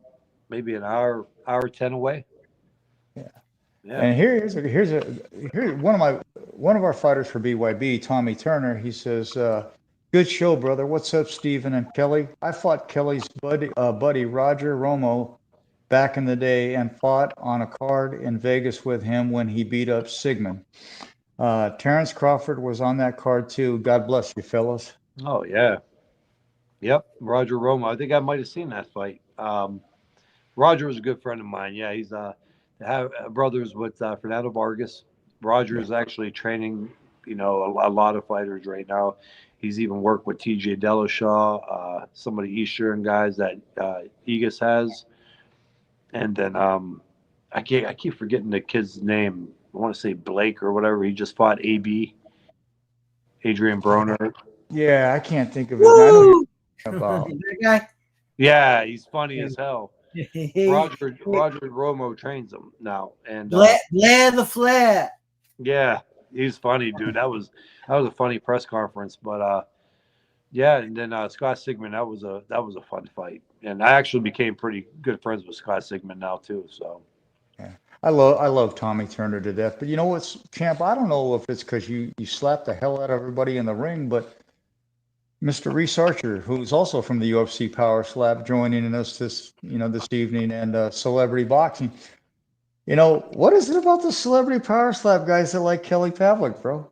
maybe an hour 10 away. Yeah. Yeah. And here's one of our fighters for BYB, Tommy Turner. He says, "Good show, brother. What's up, Stephen and Kelly? I fought Kelly's buddy Roger Romo back in the day and fought on a card in Vegas with him when he beat up Sigmund. Terrence Crawford was on that card too. God bless you, fellas." Oh yeah. Yep. Roger Roma. I think I might have seen that fight. Roger was a good friend of mine. Yeah, he's brothers with Fernando Vargas. Roger Yeah. is actually training, a lot of fighters right now. He's even worked with TJ Dillashaw, some of the Eastern guys that Egas has, and then I keep forgetting the kid's name. I want to say Blake or whatever. He just fought Adrian Broner. Yeah, I can't think of his name. I know who Woo! you're talking about. That guy. Yeah, he's funny as hell. Blair Roger Romo trains him now, and the Flair. yeah, he's funny, dude. That was a funny press conference, but yeah, and then Scott Sigmund, that was a fun fight, and I actually became pretty good friends with Scott Sigmund now too. So Yeah. I love Tommy Turner to death. But you know what's, champ? I don't know if it's because you slapped the hell out of everybody in the ring, but Mr. Reese Archer, who's also from the UFC Power Slap, joining us this evening, and Celebrity Boxing. What is it about the Celebrity Power Slap guys that like Kelly Pavlik, bro?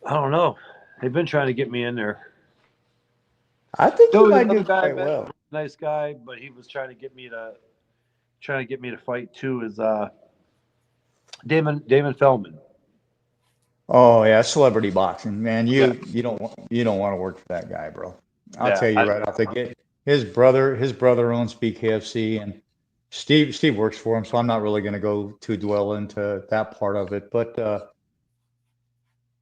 I don't know. They've been trying to get me in there. I think There you was might another do guy I quite met, well. nice guy, but he was trying to get me to fight too. Is Damon Feldman. Oh yeah, Celebrity Boxing, man. Yeah, You don't want to work for that guy, bro. I'll yeah. tell you right off the gate. His brother owns BKFC, and Steve works for him, so I'm not really going to go too dwell into that part of it. But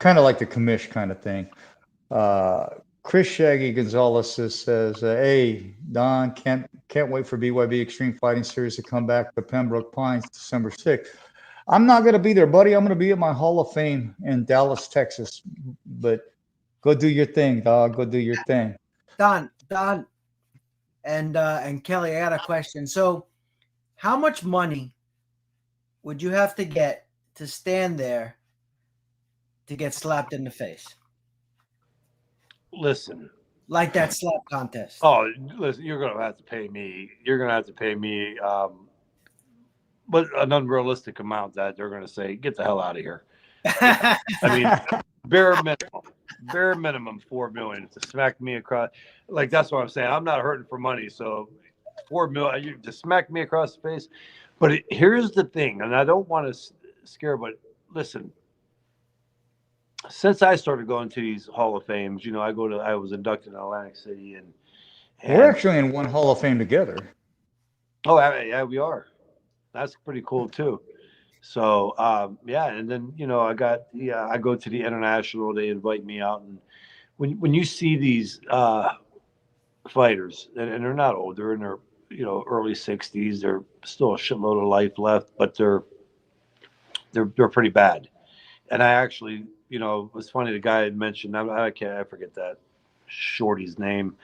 kind of like the commish kind of thing. Uh, Chris Shaggy Gonzalez says, "Hey Don, can't wait for BYB Extreme Fighting Series to come back to Pembroke Pines December 6th. I'm not going to be there, buddy. I'm going to be at my Hall of Fame in Dallas, Texas. But go do your thing, dog. Go do your thing." Don, and Kelly, I got a question. So, how much money would you have to get to stand there to get slapped in the face? Listen. Like that slap contest. Oh, listen. You're gonna have to pay me. You're gonna have to pay me. But an unrealistic amount that they're going to say, get the hell out of here. I mean, bare minimum 4 million to smack me across. Like, that's what I'm saying. I'm not hurting for money. So 4 million, you to smack me across the face. But here's the thing, and I don't want to scare, but listen, since I started going to these Hall of Fames, I was inducted in Atlantic City We're and actually in one Hall of Fame together. oh, yeah, we are. That's pretty cool too. So yeah, and then I go to the international. They invite me out, and when you see these fighters, and they're not old, they're in their early 60s. They're still a shitload of life left, but they're pretty bad. And I actually, it was funny. The guy had mentioned I forget that shorty's name.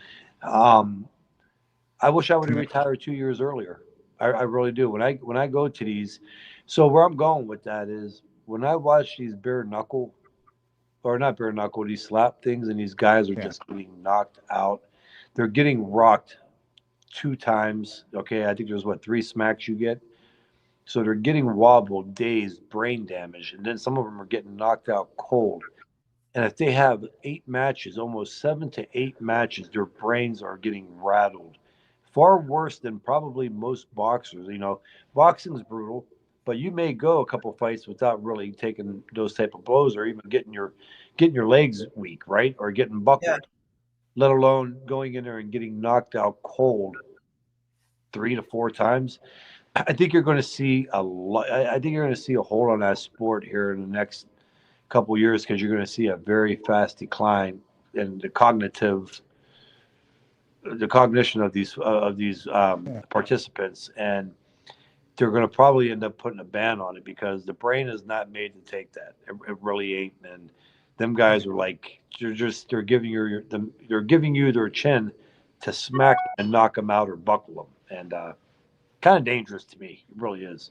I wish I would have retired 2 years earlier. I really do. When I go to these, so where I'm going with that is when I watch these bare knuckle, or not bare knuckle, these slap things, and these guys are Yeah. just getting knocked out. They're getting rocked 2 times. Okay, I think there's 3 smacks you get. So they're getting wobbled, dazed, brain damage, and then some of them are getting knocked out cold. And if they have 8 matches, almost 7 to 8 matches, their brains are getting rattled. Far worse than probably most boxers. Boxing's brutal, but you may go a couple fights without really taking those type of blows, or even getting your legs weak, right? Or getting buckled, let alone going in there and getting knocked out cold 3 to 4 times. I think you're going to see a lot. I think you're going to see a hold on that sport here in the next couple of years, because you're going to see a very fast decline in the cognitive the cognition of these participants, and they're going to probably end up putting a ban on it because the brain is not made to take that. It really ain't. And them guys are like they're giving they're giving you their chin to smack and knock them out or buckle them, and kind of dangerous to me. It really is.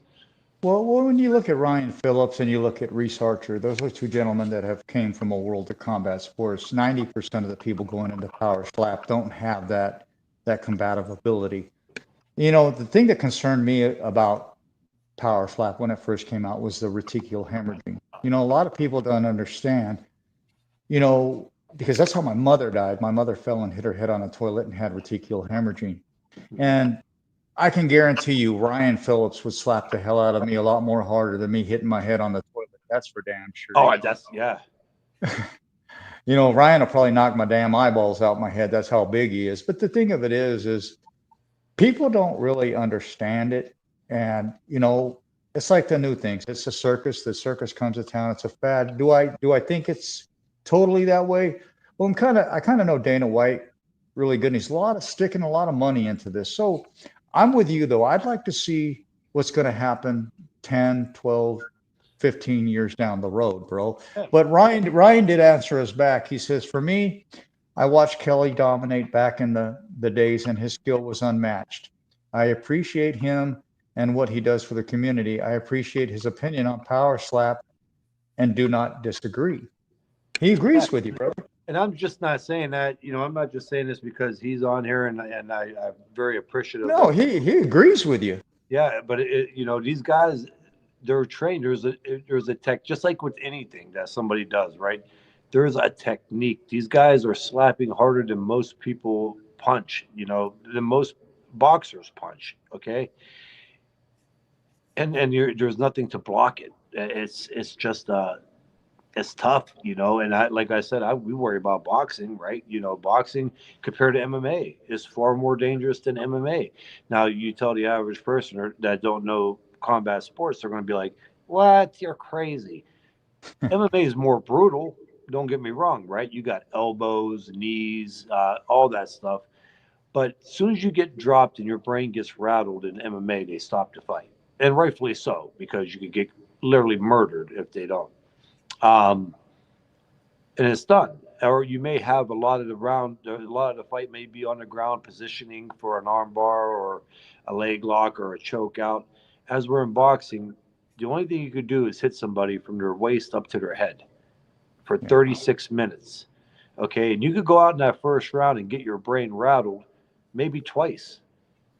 Well, when you look at Ryan Phillips and you look at Reese Archer, those are two gentlemen that have came from a world of combat sports. 90% of the people going into power slap don't have that combative ability. You know, the thing that concerned me about power slap when it first came out was the reticular hemorrhaging. You know, a lot of people don't understand, you know, because that's how my mother died. My mother fell and hit her head on a toilet and had reticular hemorrhaging. And I can guarantee you Ryan Phillips would slap the hell out of me a lot more harder than me hitting my head on the toilet. That's for damn sure. Oh, that's yeah. You know, Ryan will probably knock my damn eyeballs out my head. That's how big he is. But the thing of it is people don't really understand it. And, you know, it's like the new things. It's a circus. The circus comes to town. It's a fad. Do I think it's totally that way? Well, I kind of know Dana White really good. And he's sticking a lot of money into this. So I'm with you though. I'd like to see what's going to happen 10, 12, 15 years down the road, bro. But Ryan did answer us back. He says, for me, I watched Kelly dominate back in the days, and his skill was unmatched. I appreciate him and what he does for the community. I appreciate his opinion on power slap and do not disagree. He agrees with you, bro. And I'm just not saying that, you know, I'm not just saying this because he's on here and I'm very appreciative. No, he agrees with you. Yeah, but you know, these guys, they're trained. There's a tech, just like with anything that somebody does, right? There's a technique. These guys are slapping harder than most people punch, you know, than most boxers punch. Okay, and there's nothing to block it. It's just it's tough, you know. And like I said, we worry about boxing, right? You know, boxing compared to MMA is far more dangerous than MMA. Now, you tell the average person that don't know combat sports, they're going to be like, "What? You're crazy." MMA is more brutal. Don't get me wrong, right? You got elbows, knees, all that stuff. But as soon as you get dropped and your brain gets rattled in MMA, they stop the fight, and rightfully so, because you could get literally murdered if they don't. Um, and it's done. Or you may have a lot of the fight may be on the ground positioning for an armbar or a leg lock or a choke out. As we're in boxing, the only thing you could do is hit somebody from their waist up to their head for 36 minutes. Okay, and you could go out in that first round and get your brain rattled maybe twice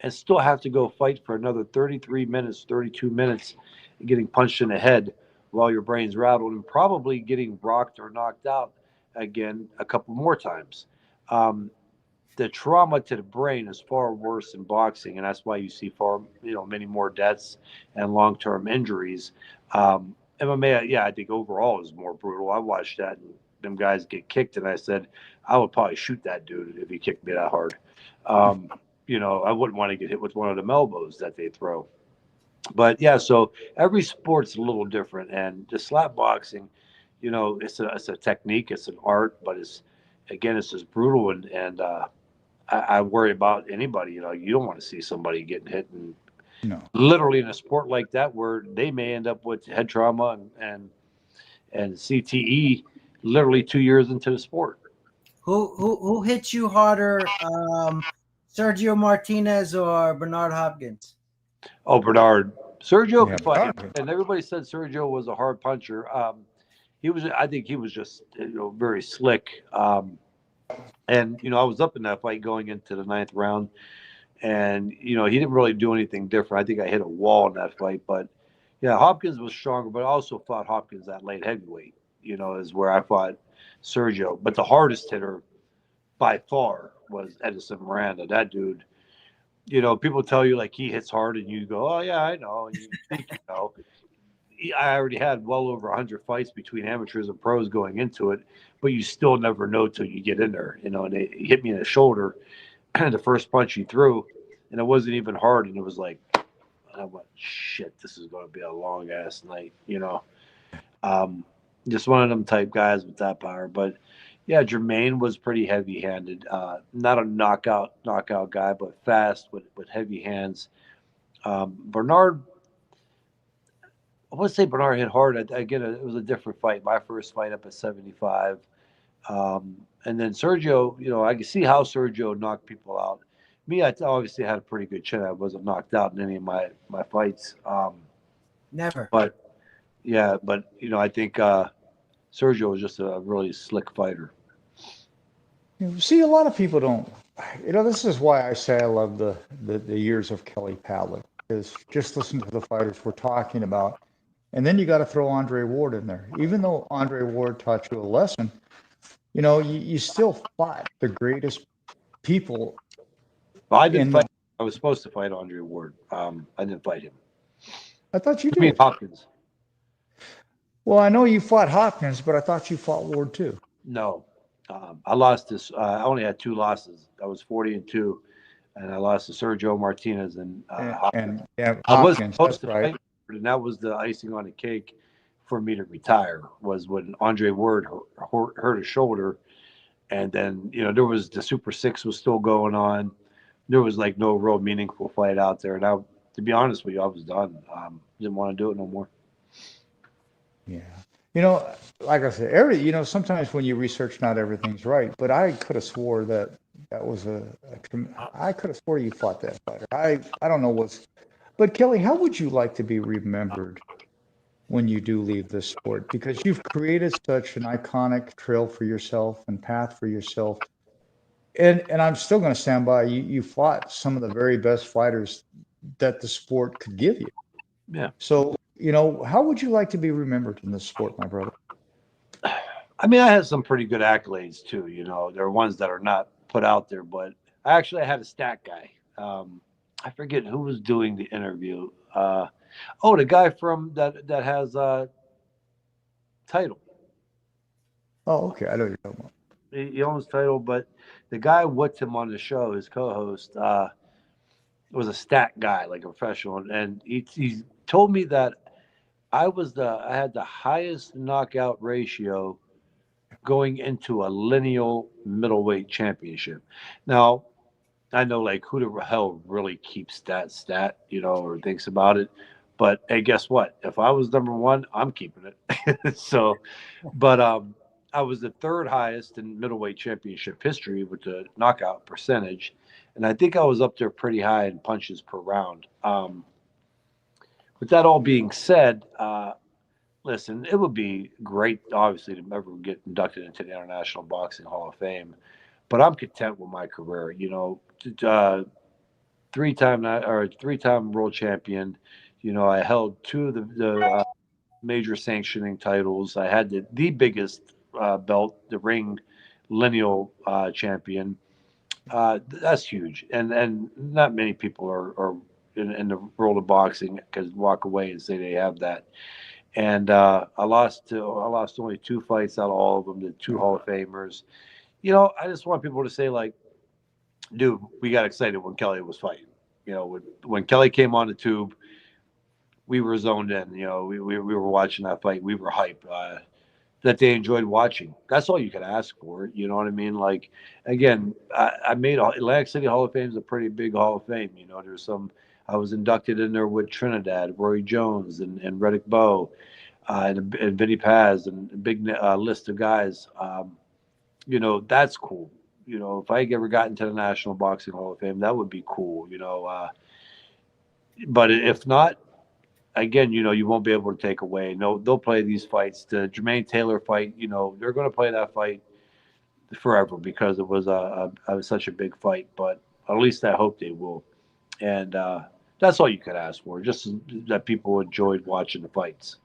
and still have to go fight for another 33 minutes, 32 minutes, getting punched in the head while your brain's rattled and probably getting rocked or knocked out again a couple more times. Um, the trauma to the brain is far worse in boxing, and that's why you see many more deaths and long-term injuries. MMA, yeah, I think overall is more brutal. I watched that and them guys get kicked, and I said I would probably shoot that dude if he kicked me that hard. Um, you know, I wouldn't want to get hit with one of them elbows that they throw. But yeah, so every sport's a little different, and the slap boxing, you know, it's a technique, it's an art, but it's just brutal, and I worry about anybody. You know, you don't want to see somebody getting hit, and No. literally in a sport like that where they may end up with head trauma and CTE, literally 2 years into the sport. Who hits you harder, Sergio Martinez or Bernard Hopkins? Oh, Bernard. Sergio Yeah, could fight, Bernard. and everybody said Sergio was a hard puncher. I think he was just, very slick. And I was up in that fight going into the ninth round, and he didn't really do anything different. I think I hit a wall in that fight, but yeah, Hopkins was stronger, but I also fought Hopkins at light heavyweight. Is where I fought Sergio, but the hardest hitter by far was Edison Miranda. That dude. People tell you like he hits hard, and you go, "Oh yeah, I know." And you think you know. I already had well over 100 fights between amateurs and pros going into it, but you still never know till you get in there. And he hit me in the shoulder, the first punch he threw, and it wasn't even hard. And it was like, I went, shit, this is going to be a long ass night. Um, just one of them type guys with that power. But Yeah, Jermaine was pretty heavy-handed. Not a knockout guy, but fast with heavy hands. Bernard, I would say Bernard hit hard. Again, it was a different fight. My first fight up at 75. And then Sergio, I can see how Sergio knocked people out. Me, I obviously had a pretty good chin. I wasn't knocked out in any of my fights. Never. But yeah, but I think Sergio was just a really slick fighter. See, a lot of people don't. This is why I say I love the years of Kelly Pavlik, is just listen to the fighters we're talking about. And then you got to throw Andre Ward in there. Even though Andre Ward taught you a lesson, you still fought the greatest people Well, I didn't in fight. I was supposed to fight Andre Ward. I didn't fight him. I thought you I mean did. Hopkins. Well, I know you fought Hopkins, but I thought you fought Ward too. No, I lost this. I only had 2 losses. I was 40-2, and I lost to Sergio Martinez and Hopkins. And yeah, I was Hopkins, supposed that's to right. fight, and that was the icing on the cake for me to retire. Was when Andre Ward hurt his shoulder, and then there was the Super Six was still going on. There was like no real meaningful fight out there, and to be honest with you, I was done. Didn't want to do it no more. Yeah. Like I said, sometimes when you research, not everything's right, but I could have swore that was I could have swore you fought that fighter. I don't know but Kelly, how would you like to be remembered when you do leave this sport? Because you've created such an iconic trail for yourself and path for yourself. And I'm still going to stand by you fought some of the very best fighters that the sport could give you. Yeah. So, how would you like to be remembered in this sport, my brother? I mean, I had some pretty good accolades too. There are ones that are not put out there, but I had a stat guy. I forget who was doing the interview. The guy from that has title. Oh, okay. I know what you're talking about. He owns title, but the guy with him on the show, his co-host, was a stat guy, like a professional, and he told me that I had the highest knockout ratio going into a lineal middleweight championship. Now, I know like who the hell really keeps that stat, or thinks about it. But hey, guess what? If I was number one, I'm keeping it. So, but I was the third highest in middleweight championship history with the knockout percentage, and I think I was up there pretty high in punches per round. With that all being said, listen, it would be great, obviously, to ever get inducted into the International Boxing Hall of Fame, but I'm content with my career. Three-time world champion. I held 2 of the major sanctioning titles. I had the biggest belt, the ring lineal champion. That's huge, and not many people are in the world of boxing can walk away and say they have that. And I lost only 2 fights out of all of them to 2 Hall of Famers. I just want people to say, like, dude, we got excited when Kelly was fighting. When Kelly came on the tube, we were zoned in. We were watching that fight. We were hyped. That they enjoyed watching. That's all you can ask for. You know what I mean? Like, again, I made Atlantic City Hall of Fame is a pretty big Hall of Fame. There's some. I was inducted in there with Trinidad, Roy Jones, and Riddick Bowe, and Vinny Paz, and a big list of guys. That's cool. If I ever got into the National Boxing Hall of Fame, that would be cool. But if not, again, you won't be able to take away. No, they'll play these fights. The Jermaine Taylor fight, they're going to play that fight forever because it was such a big fight. But at least I hope they will. And that's all you could ask for, just that people enjoyed watching the fights.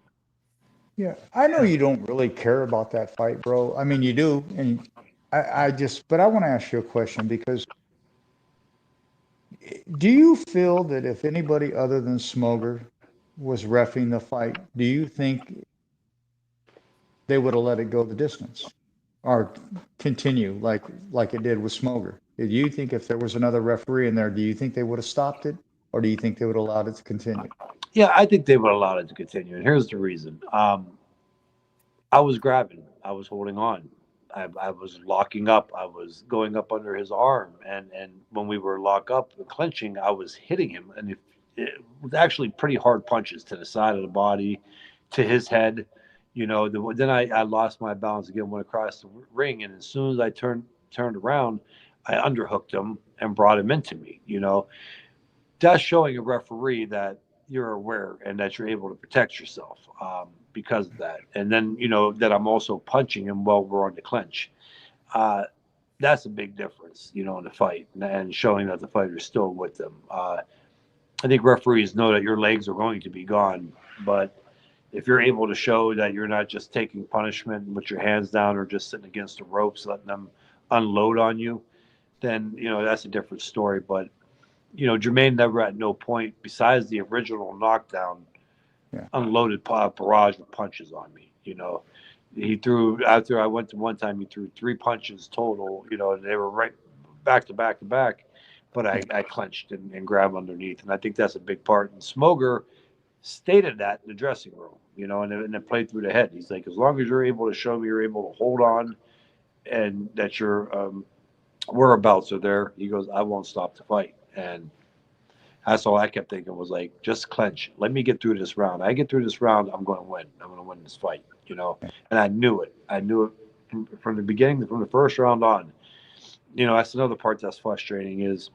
Yeah, I know you don't really care about that fight, bro. I mean, you do, and but I want to ask you a question because do you feel that if anybody other than Smoger was reffing the fight, do you think they would have let it go the distance or continue like it did with Smoger? Do you think if there was another referee in there, do you think they would have stopped it, or do you think they would have allowed it to continue? Yeah, I think they would have allowed it to continue, and here's the reason. I was grabbing, I was holding on. I was locking up. I was going up under his arm, and when we were locked up and clinching, I was hitting him, and it was actually pretty hard punches to the side of the body, to his head. Then I lost my balance again, went across the ring, and as soon as I turned around, I underhooked him and brought him into me. That's showing a referee that you're aware and that you're able to protect yourself because of that. And then, that I'm also punching him while we're on the clinch. That's a big difference, in the fight and showing that the fighter's still with them. I think referees know that your legs are going to be gone, but if you're able to show that you're not just taking punishment with your hands down or just sitting against the ropes, letting them unload on you, then, that's a different story. But Jermaine never at no point, besides the original knockdown, unloaded a barrage of punches on me. He threw, after I went to one time, he threw 3 punches total, and they were right back to back to back. But I clenched and grabbed underneath. And I think that's a big part. And Smoger stated that in the dressing room, and it played through the head. He's like, as long as you're able to show me you're able to hold on and that your whereabouts are there, he goes, I won't stop the fight. And that's all I kept thinking was like, just clench. Let me get through this round. I get through this round, I'm going to win. I'm going to win this fight, And I knew it. I knew it from the beginning, from the first round on. That's another part that's frustrating is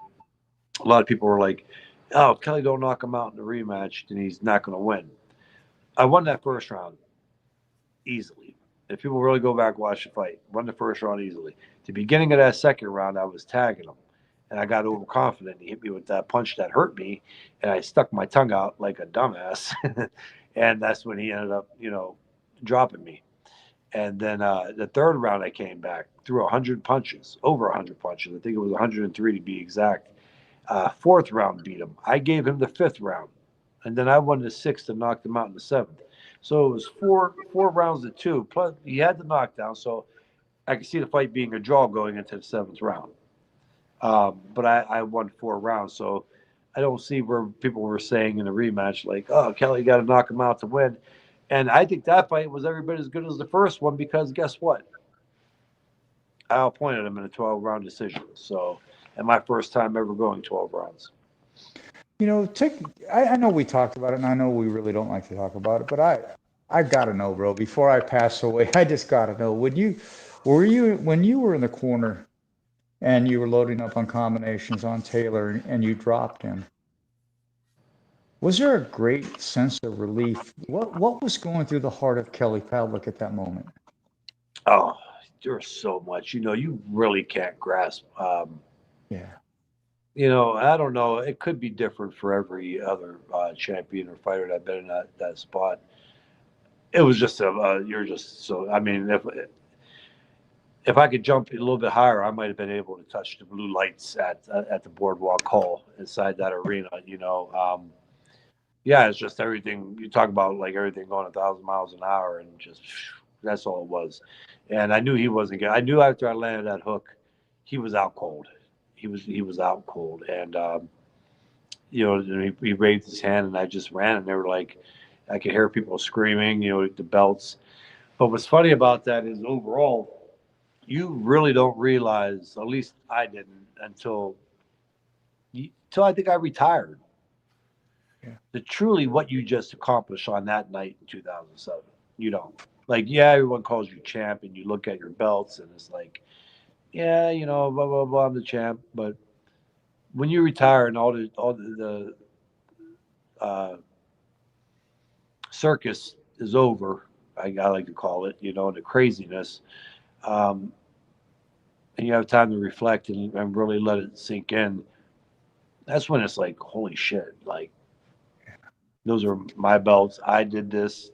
a lot of people were like, oh, Kelly don't knock him out in the rematch, then he's not going to win. I won that first round easily. If people really go back and watch the fight, won the first round easily. The beginning of that second round, I was tagging him. And I got overconfident. He hit me with that punch that hurt me, and I stuck my tongue out like a dumbass. And that's when he ended up, dropping me. And then the third round, I came back, threw 100 punches, over 100 punches. I think it was 103 to be exact. Fourth round beat him. I gave him the fifth round, and then I won the sixth and knocked him out in the seventh. So it was four rounds to 2. Plus, he had the knockdown, so I could see the fight being a draw going into the seventh round. But I won 4 rounds, so I don't see where people were saying in the rematch, like, oh, Kelly got to knock him out to win. And I think that fight was every bit as good as the first one because guess what? I outpointed him in a 12-round decision. So, and my first time ever going 12 rounds. I know we talked about it, and I know we really don't like to talk about it, but I got to know, bro, before I pass away, I just got to know, when you were in the corner and you were loading up on combinations on Taylor and you dropped him, was there a great sense of relief? What was going through the heart of Kelly Pavlik at that moment? Oh, there's so much, you really can't grasp. Yeah. I don't know. It could be different for every other champion or fighter that's been in that spot. It was just you're just so. I mean, if I could jump a little bit higher, I might have been able to touch the blue lights at the boardwalk hall inside that arena. Yeah, it's just everything you talk about, like everything going 1,000 miles an hour, and just that's all it was. And I knew he wasn't good. I knew after I landed that hook, he was out cold. He was out cold, and he raised his hand, and I just ran, and they were like, I could hear people screaming, the belts. But what's funny about that is overall, you really don't realize, at least I didn't, until I think I retired. Yeah. The truly what you just accomplished on that night in 2007, you don't. Like, yeah, everyone calls you champ, and you look at your belts, and it's like, yeah, blah blah blah, I'm the champ. But when you retire and all the circus is over, I like to call it, the craziness, and you have time to reflect and really let it sink in. That's when it's like, holy shit! Like, those are my belts. I did this.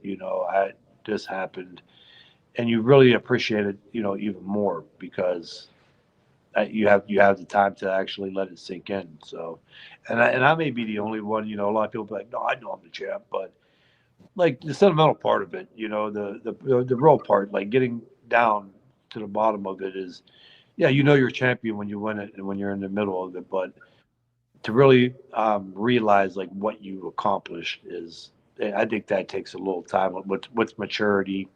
This happened, and you really appreciate it, even more because you have the time to actually let it sink in. So, and I may be the only one. A lot of people be like, no, I know I'm the champ, but like the sentimental part of it, the real part, like getting down to the bottom of it is, yeah, you're champion when you win it and when you're in the middle of it, but to really realize like what you accomplished is, I think that takes a little time with maturity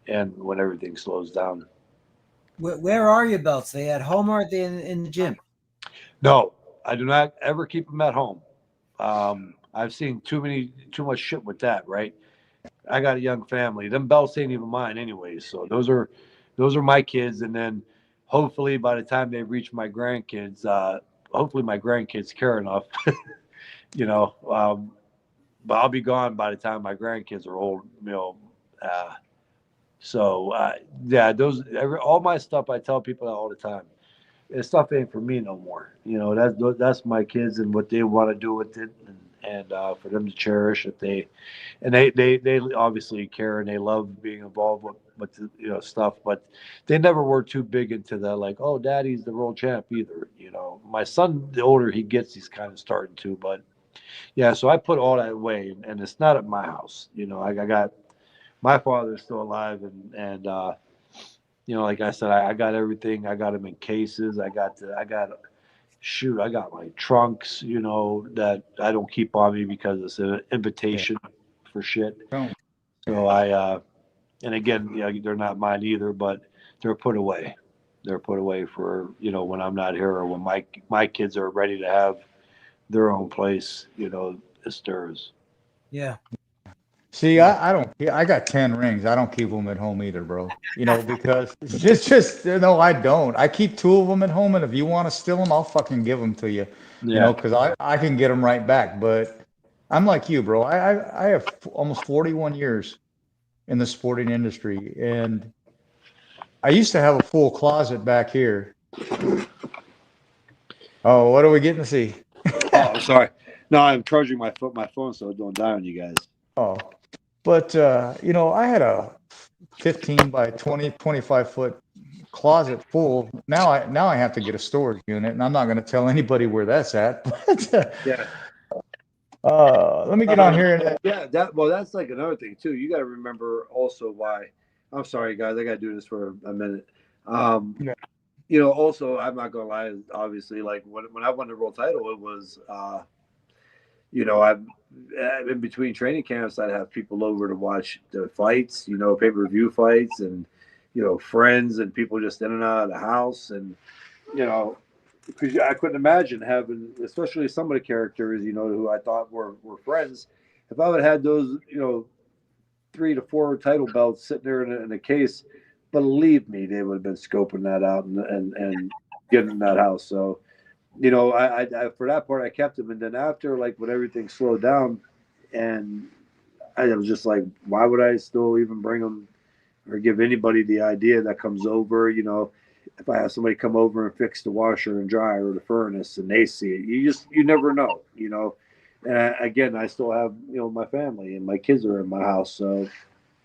and when everything slows down. Where are your belts? They at home or are they in the gym? No, I do not ever keep them at home. I've seen too much shit with that, right? I got a young family. Them belts ain't even mine anyways. So those are my kids. And then hopefully by the time they reach my grandkids, hopefully my grandkids care enough, you know. But I'll be gone by the time my grandkids are old, you know. Uh, yeah, all my stuff. I tell people that all the time. This stuff ain't for me no more. You know, that's my kids and what they want to do with it, and for them to cherish it. They obviously care and they love being involved with the, stuff, but they never were too big into the like, oh, daddy's the world champ either. You know, my son, the older he gets, he's kind of starting to, but yeah. So I put all that away, and it's not at my house. You know, I got my father's still alive, and like I said, I got everything. I got them in cases. I got my trunks, that I don't keep on me because it's an invitation for shit. Oh, So and again, they're not mine either, but they're put away. They're put away for, when I'm not here or when my kids are ready to have their own place, it's theirs. Yeah. see, I don't. I got 10 rings. I don't keep them at home either, bro. Because it's just no, I don't. I keep two of them at home, and if you want to steal them, I'll fucking give them to you. Yeah. Because I can get them right back. But I'm like you, bro. I have almost 41 years in the sporting industry, and I used to have a full closet back here. Oh, what are we getting to see? Oh, I'm sorry. No, I'm charging my phone so it don't die on you guys. Oh, but I had a 15 by 20, 25-foot closet full. Now I have to get a storage unit, and I'm not going to tell anybody where that's at. But Yeah. let me get on here. And, Yeah, that's like another thing too. You got to remember also why. I'm sorry, guys. I got to do this for a minute. Yeah. Also, I'm not gonna lie. Obviously, like when I won the world title, it was, I'm in between training camps. I'd have people over to watch the fights, pay-per-view fights, and friends and people just in and out of the house, and because I couldn't imagine having, especially some of the characters, who I thought were friends. If I would have had those, 3 to 4 title belts sitting there in a case, believe me, they would have been scoping that out and getting in that house. So, I for that part I kept them, and then after like when everything slowed down, and I was just like, why would I still even bring them or give anybody the idea that comes over, if I have somebody come over and fix the washer and dryer or the furnace and they see it, you never know. And again, I still have, my family and my kids are in my house. So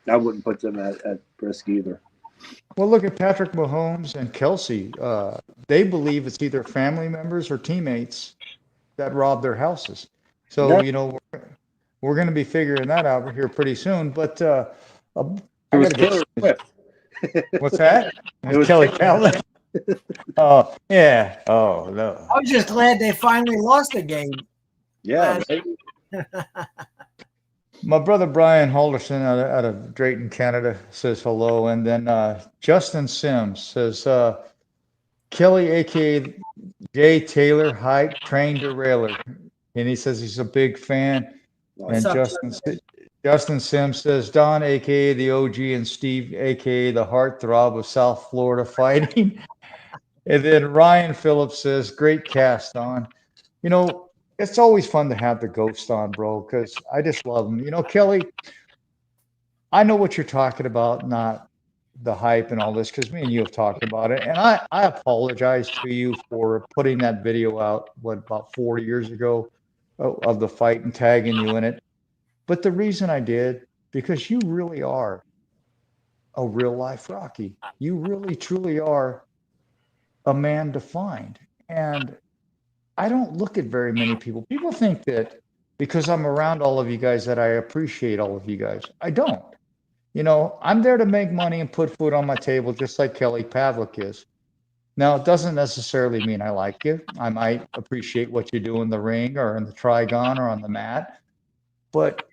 I wouldn't put them at risk either. well, look at Patrick Mahomes and Kelsey. They believe it's either family members or teammates that robbed their houses. So, That, we're going to be figuring that out here pretty soon. But it I was got to get. Taylor Swift. What's that? It was Kelly Taylor. Pavlik. Oh, yeah. Oh, no. I was just glad they finally lost the game. Yeah. Right? My brother Brian Halderson out of Drayton, Canada says hello. And then Justin Sims says, Kelly, aka Jay Taylor, hype, train derailer. And he says he's a big fan. What's And up, Justin Sims says, Don, aka the OG, and Steve, aka the heartthrob of South Florida fighting. And then Ryan Phillips says, great cast on. It's always fun to have the ghost on, bro, because I just love him. Kelly, I know what you're talking about, not the hype and all this, because me and you have talked about it. And I apologize to you for putting that video out, about 4 years ago of the fight and tagging you in it. But the reason I did, because you really are a real life Rocky. You really, truly are a man defined. And I don't look at very many people. People think that because I'm around all of you guys that I appreciate all of you guys. I don't. I'm there to make money and put food on my table, just like Kelly Pavlik is. Now, it doesn't necessarily mean I like you. I might appreciate what you do in the ring or in the trigon or on the mat, but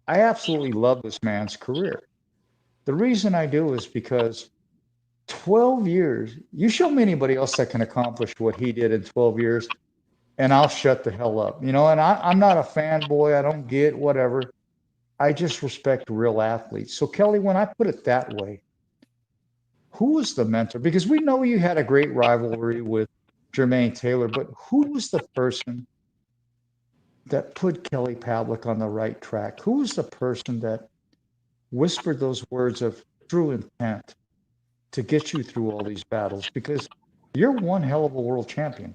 I absolutely love this man's career. The reason I do is because 12 years. You show me anybody else that can accomplish what he did in 12 years, and I'll shut the hell up. And I'm not a fanboy. I don't get whatever. I just respect real athletes. So, Kelly, when I put it that way, who was the mentor? Because we know you had a great rivalry with Jermaine Taylor, but who was the person that put Kelly Pavlik on the right track? Who was the person that whispered those words of true intent to get you through all these battles? Because you're one hell of a world champion.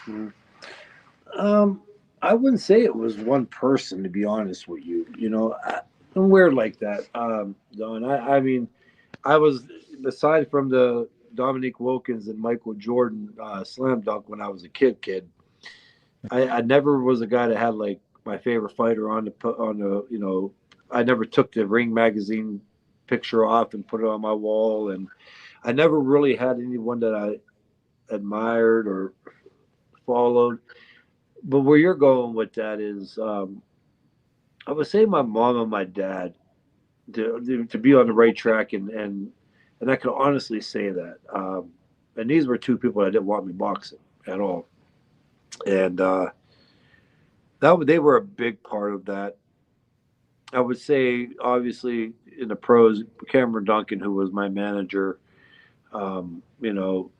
Mhm. I wouldn't say it was one person, to be honest with you. I'm weird like that, Don. I mean, I was, aside from the Dominique Wilkins and Michael Jordan slam dunk when I was a kid. I never was a guy that had like my favorite fighter on the. I never took the Ring magazine picture off and put it on my wall, and I never really had anyone that I admired or followed. But where you're going with that is, I would say my mom and my dad to be on the right track, and I can honestly say that. And these were two people that didn't want me boxing at all, and they were a big part of that. I would say, obviously, in the pros, Cameron Duncan, who was my manager, you know,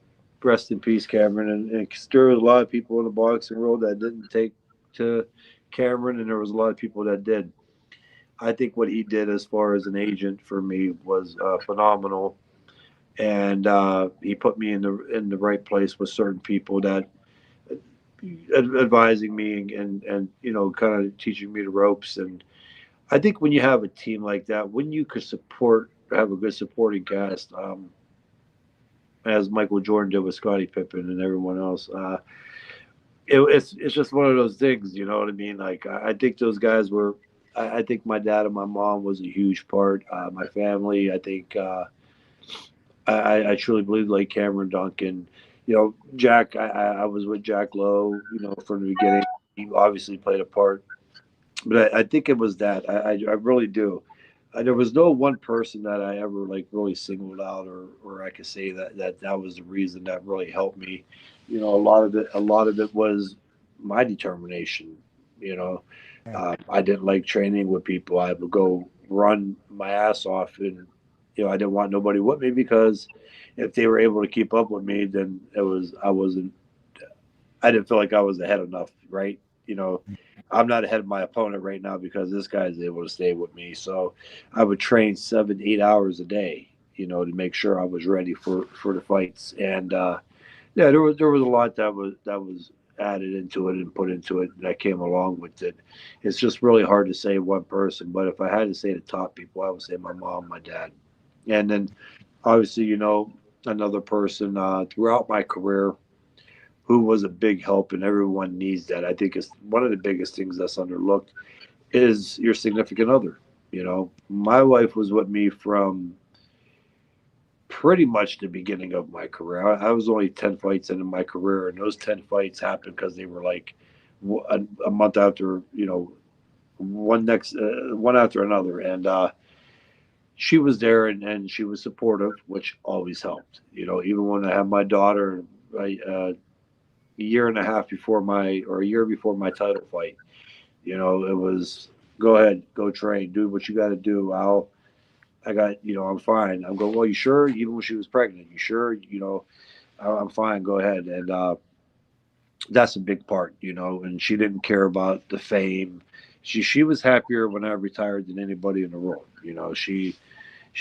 rest in peace, Cameron. And there was a lot of people in the boxing world that didn't take to Cameron, and there was a lot of people that did. I think what he did as far as an agent for me was phenomenal, and he put me in the right place with certain people that advising me and kind of teaching me the ropes. And I think when you have a team like that, when you could have a good supporting cast, as Michael Jordan did with Scottie Pippen and everyone else, it's just one of those things. You know what I mean? Like I think those guys were. I think my dad and my mom was a huge part. My family, I think. I truly believe like Cameron Duncan. Jack. I was with Jack Lowe. From the beginning, he obviously played a part. But I think it was that. I really do. There was no one person that I ever like really singled out, or I could say that was the reason that really helped me. A lot of it was my determination. You know, I didn't like training with people. I would go run my ass off, and I didn't want nobody with me because if they were able to keep up with me, then I wasn't. I didn't feel like I was ahead enough, right? I'm not ahead of my opponent right now because this guy's able to stay with me. So I would train 7, 8 hours a day, to make sure I was ready for the fights. And yeah, there was a lot that was added into it and put into it that came along with it. It's just really hard to say one person, but if I had to say the top people, I would say my mom, my dad, and then obviously another person throughout my career who was a big help, and everyone needs that. I think it's one of the biggest things that's underlooked is your significant other. My wife was with me from pretty much the beginning of my career. I was only 10 fights into my career, and those 10 fights happened because they were like a month after, one after another. And she was there, and she was supportive, which always helped. Even when I had my daughter, a year and a half before a year before my title fight. It was go ahead, go train, do what you got to do. I'm fine. I'm going, well, you sure? Even when she was pregnant, you sure? I'm fine. Go ahead. And that's a big part, and she didn't care about the fame. She was happier when I retired than anybody in the world. She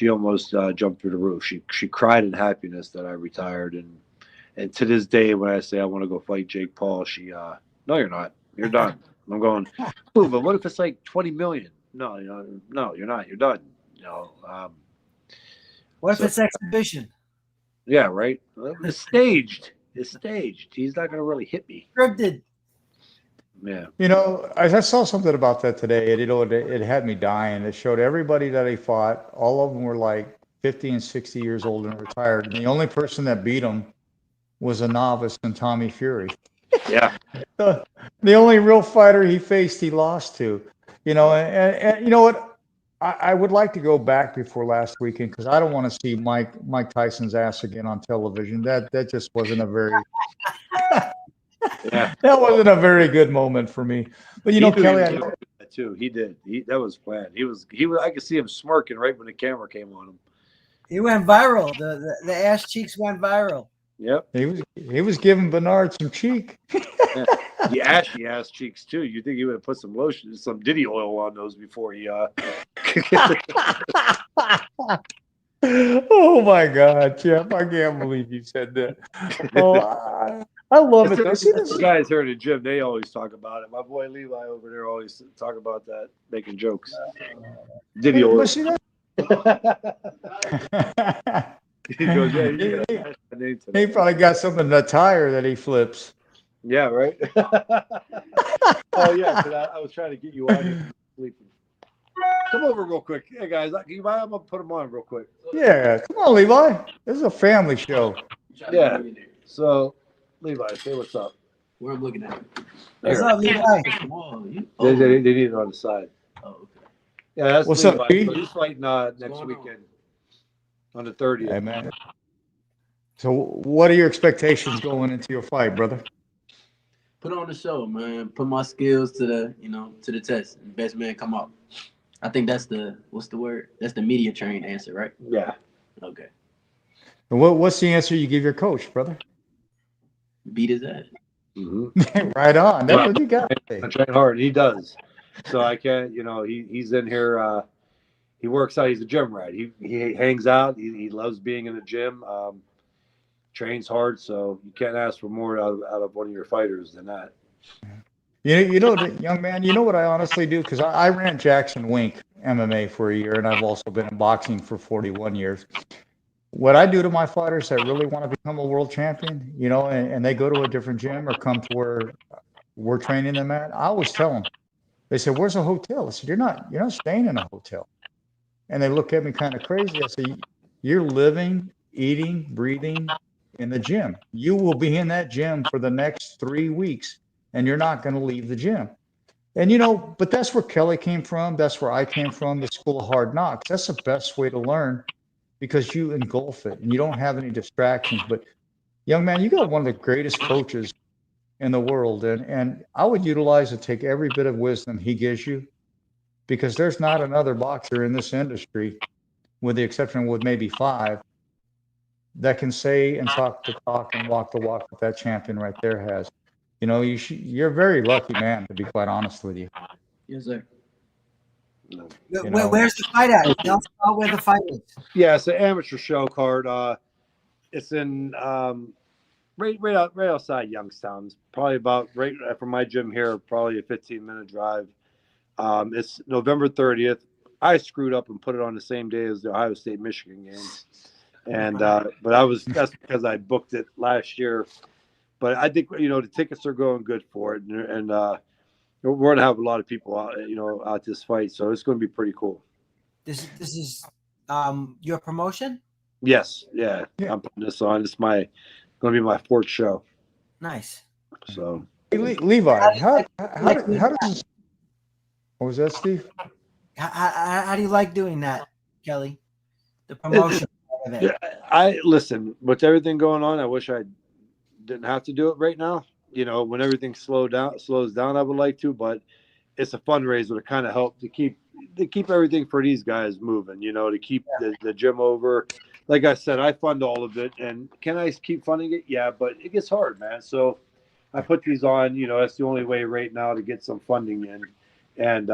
almost jumped through the roof. She cried in happiness that I retired. And to this day, when I say I want to go fight Jake Paul, she, no, you're not. You're done. I'm going, ooh, but what if it's like 20 million? No, no, you're not. You're done. You know, um, What if so it's exhibition? yeah, right. Well, it's staged. It's staged. He's not going to really hit me. Scripted. Yeah. I saw something about that today, and it had me dying. It showed everybody that he fought. All of them were like 50 and 60 years old and retired. And the only person that beat him was a novice in Tommy Fury. Yeah. The only real fighter he faced, he lost to. And you know what? I would like to go back before last weekend because I don't want to see Mike Tyson's ass again on television. That just wasn't a very Yeah, that wasn't a very good moment for me. But he knew Kelly, he I was know, gonna do that too. He did. That was planned. He was. I could see him smirking right when the camera came on him. He went viral. The ass cheeks went viral. Yep. he was giving Bernard some cheek. Yeah. The ashy ass cheeks too. You think he would have put some lotion, some Diddy oil on those before he? Oh my God, Jeff! I can't believe you said that. Oh, I love it though. See The this? guys here in the gym, they always talk about it. My boy Levi over there always talk about that, making jokes. Diddy oil. But see that? He goes, yeah, you he, got he- a name he today. probably got something in the tire that he flips. Yeah, right. Oh yeah, 'cause I was trying to get you on here sleeping. Come over real quick. Hey guys, I'm gonna put them on real quick. Yeah, come on, Levi. This is a family show. Yeah. So, Levi, say what's up. Where I'm looking at. What's Here. up, Levi? Whoa, They need it on the side. Oh, okay. Yeah, that's What's Levi. up, Pete? So he's fighting next going on? weekend on the 30th. Hey, man. So, what are your expectations going into your fight, brother? Put on the show, man. Put my skills to the test. Best man come up. I think that's what's the word? That's the media trained answer, right? Yeah. Okay. And what's the answer you give your coach, brother? Beat his ass. Mm-hmm. Right on. That's what you got to say. I train hard. He does. So I can't, he's in here. He works out. He's a gym rat. He hangs out. He loves being in the gym. Trains hard. So you can't ask for more out of one of your fighters than that. Young man, you know what I honestly do? Because I ran Jackson Wink MMA for a year, and I've also been in boxing for 41 years. What I do to my fighters that really want to become a world champion, and they go to a different gym or come to where we're training them at, I always tell them, they said, "Where's a hotel?" I said, you're not staying in a hotel. And they look at me kind of crazy. I say, "You're living, eating, breathing in the gym. You will be in that gym for the next 3 weeks, and you're not going to leave the gym." And but that's where Kelly came from. That's where I came from, the school of hard knocks. That's the best way to learn because you engulf it and you don't have any distractions. But young man, you got one of the greatest coaches in the world. And I would utilize and take every bit of wisdom he gives you because there's not another boxer in this industry, with the exception with maybe 5, that can say and talk the talk and walk the walk that that champion right there has. You're a very lucky man, to be quite honest with you. Yes, sir. Where's the fight at? Tell us about where the fight is. Yeah, it's an amateur show card. It's in right outside Youngstown. It's probably about right from my gym here, probably a 15-minute drive. It's November 30th. I screwed up and put it on the same day as the Ohio State Michigan games, and but that's because I booked it last year. But I think the tickets are going good for it, and we're gonna have a lot of people out at this fight, so it's going to be pretty cool. This is your promotion? Yes, yeah. I'm putting this on. It's going to be my 4th show. Nice. So, Hey, Levi, how does what was that, Steve? How do you like doing that, Kelly? The promotion of it. I listen with everything going on. I wish I didn't have to do it right now. When everything slows down, I would like to, but it's a fundraiser to kind of help to keep everything for these guys moving. To keep the gym over. Like I said, I fund all of it, and can I keep funding it? Yeah, but it gets hard, man. So I put these on. That's the only way right now to get some funding in, and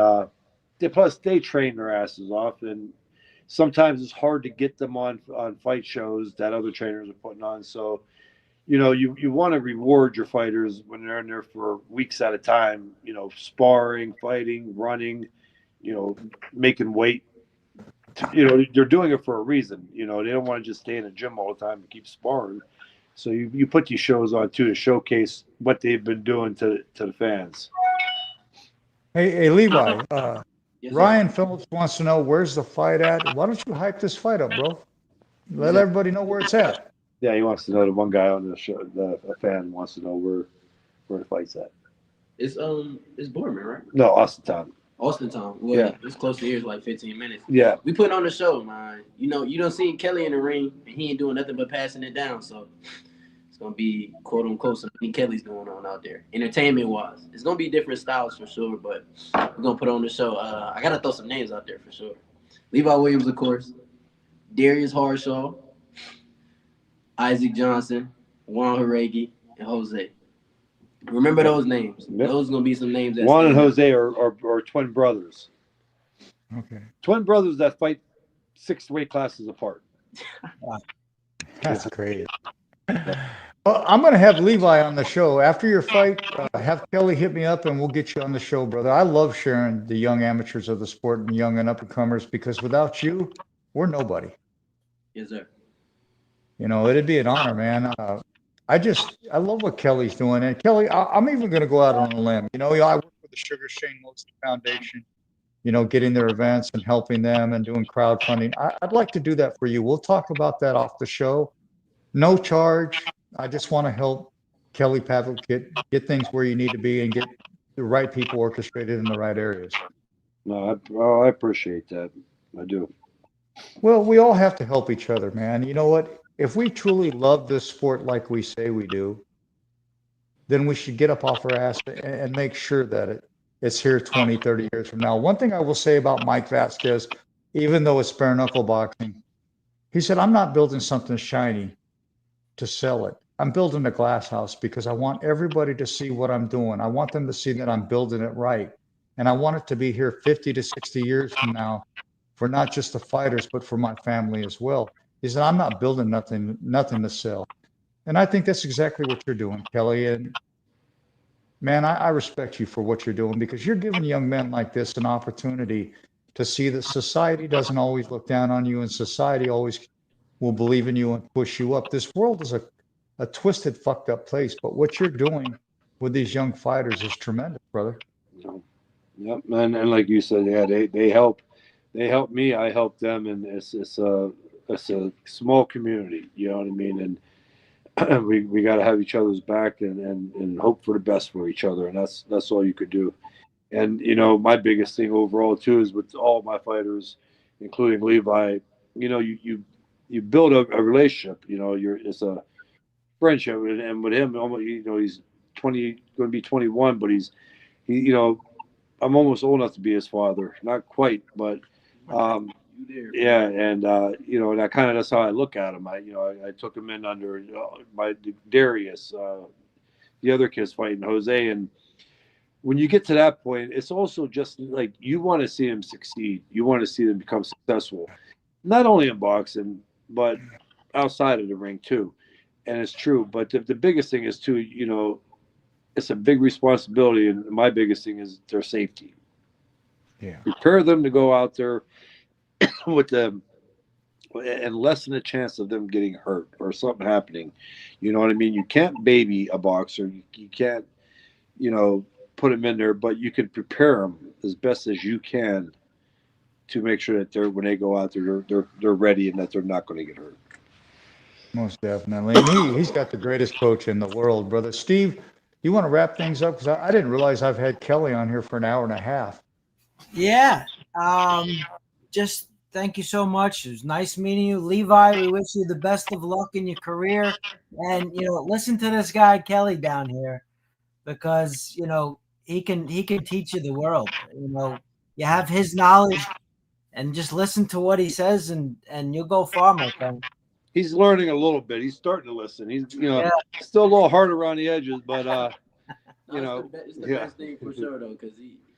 plus they train their asses off, and sometimes it's hard to get them on fight shows that other trainers are putting on. So you want to reward your fighters when they're in there for weeks at a time, sparring, fighting, running, making weight. They're doing it for a reason. They don't want to just stay in the gym all the time and keep sparring. So you put these shows on too to showcase what they've been doing to the fans. Hey, Levi, Yes, sir. Ryan Phillips wants to know where's the fight at. Why don't you hype this fight up, bro? Let everybody know where it's at. Yeah, he wants to know. The one guy on the show, a fan wants to know where the fight's at. It's Boardman, right? No, Austin Town. Austin time. Well, Yeah. it's close to here, it's like 15 minutes. Yeah. We put on the show, man. You know, you don't see Kelly in the ring, and he ain't doing nothing but passing it down. So it's gonna be quote unquote some Kelly's going on out there, entertainment wise. It's gonna be different styles for sure, but we're gonna put on the show. I gotta throw some names out there for sure. Levi Williams, of course, Darius Harshaw, Isaac Johnson, Juan Haregi, and Jose. Remember those names. Yep. Those are gonna be some names. That Juan and stand out. Jose are twin brothers. Okay. Twin brothers that fight 6 weight classes apart. That's great. Well, I'm going to have Levi on the show. After your fight, have Kelly hit me up and we'll get you on the show, brother. I love sharing the young amateurs of the sport and young and up-and-comers because without you, we're nobody. Yes, sir. You know, it'd be an honor, man. I love what Kelly's doing. And Kelly, I'm even going to go out on a limb. You know, I work with the Sugar Shane Mosley Foundation, you know, getting their events and helping them and doing crowdfunding. I'd like to do that for you. We'll talk about that off the show. No charge. I just want to help Kelly Pavlik get things where you need to be and get the right people orchestrated in the right areas. No, I appreciate that. I do. Well, we all have to help each other, man. You know what? If we truly love this sport like we say we do, then we should get up off our ass and make sure that it's here 20, 30 years from now. One thing I will say about Mike Vasquez, even though it's bare knuckle boxing, he said, I'm not building something shiny to sell it. I'm building a glass house because I want everybody to see what I'm doing. I want them to see that I'm building it right. And I want it to be here 50 to 60 years from now for not just the fighters, but for my family as well. He said, I'm not building nothing to sell. And I think that's exactly what you're doing, Kelly. And man, I respect you for what you're doing because you're giving young men like this an opportunity to see that society doesn't always look down on you and society always will believe in you and push you up. This world is a twisted, fucked up place, but what you're doing with these young fighters is tremendous, brother. Yep, and like you said, yeah, they help me, I help them, and it's a small community, you know what I mean, and we got to have each other's back and hope for the best for each other, and that's all you could do. And you know, my biggest thing overall too is with all my fighters, including Levi, you know, you build a relationship, you know, it's a friendship, and with him, you know, he's 20, going to be 21, but he, you know, I'm almost old enough to be his father, not quite, but yeah, and you know, that's how I look at him. I took him in under my Darius, the other kids fighting Jose, and when you get to that point, it's also just like you want to see them succeed, you want to see them become successful, not only in boxing but outside of the ring too. And it's true, but the biggest thing is too, you know, it's a big responsibility, and my biggest thing is their safety. Yeah. Prepare them to go out there with them and lessen the chance of them getting hurt or something happening. You know what I mean? You can't baby a boxer. You can't, you know, put them in there, but you can prepare them as best as you can to make sure that when they go out there, they're ready and that they're not going to get hurt. Most definitely. And he's got the greatest coach in the world, brother. Steve, you want to wrap things up? Because I didn't realize I've had Kelly on here for an hour and a half. Yeah. Just thank you so much. It was nice meeting you. Levi, we wish you the best of luck in your career. And, you know, listen to this guy, Kelly, down here, because, you know, he can teach you the world. You know, you have his knowledge and just listen to what he says and you'll go far, my friend. He's learning a little bit. He's starting to listen. He's, you know, Yeah. still a little hard around the edges, but you know, it's the best thing for sure though, because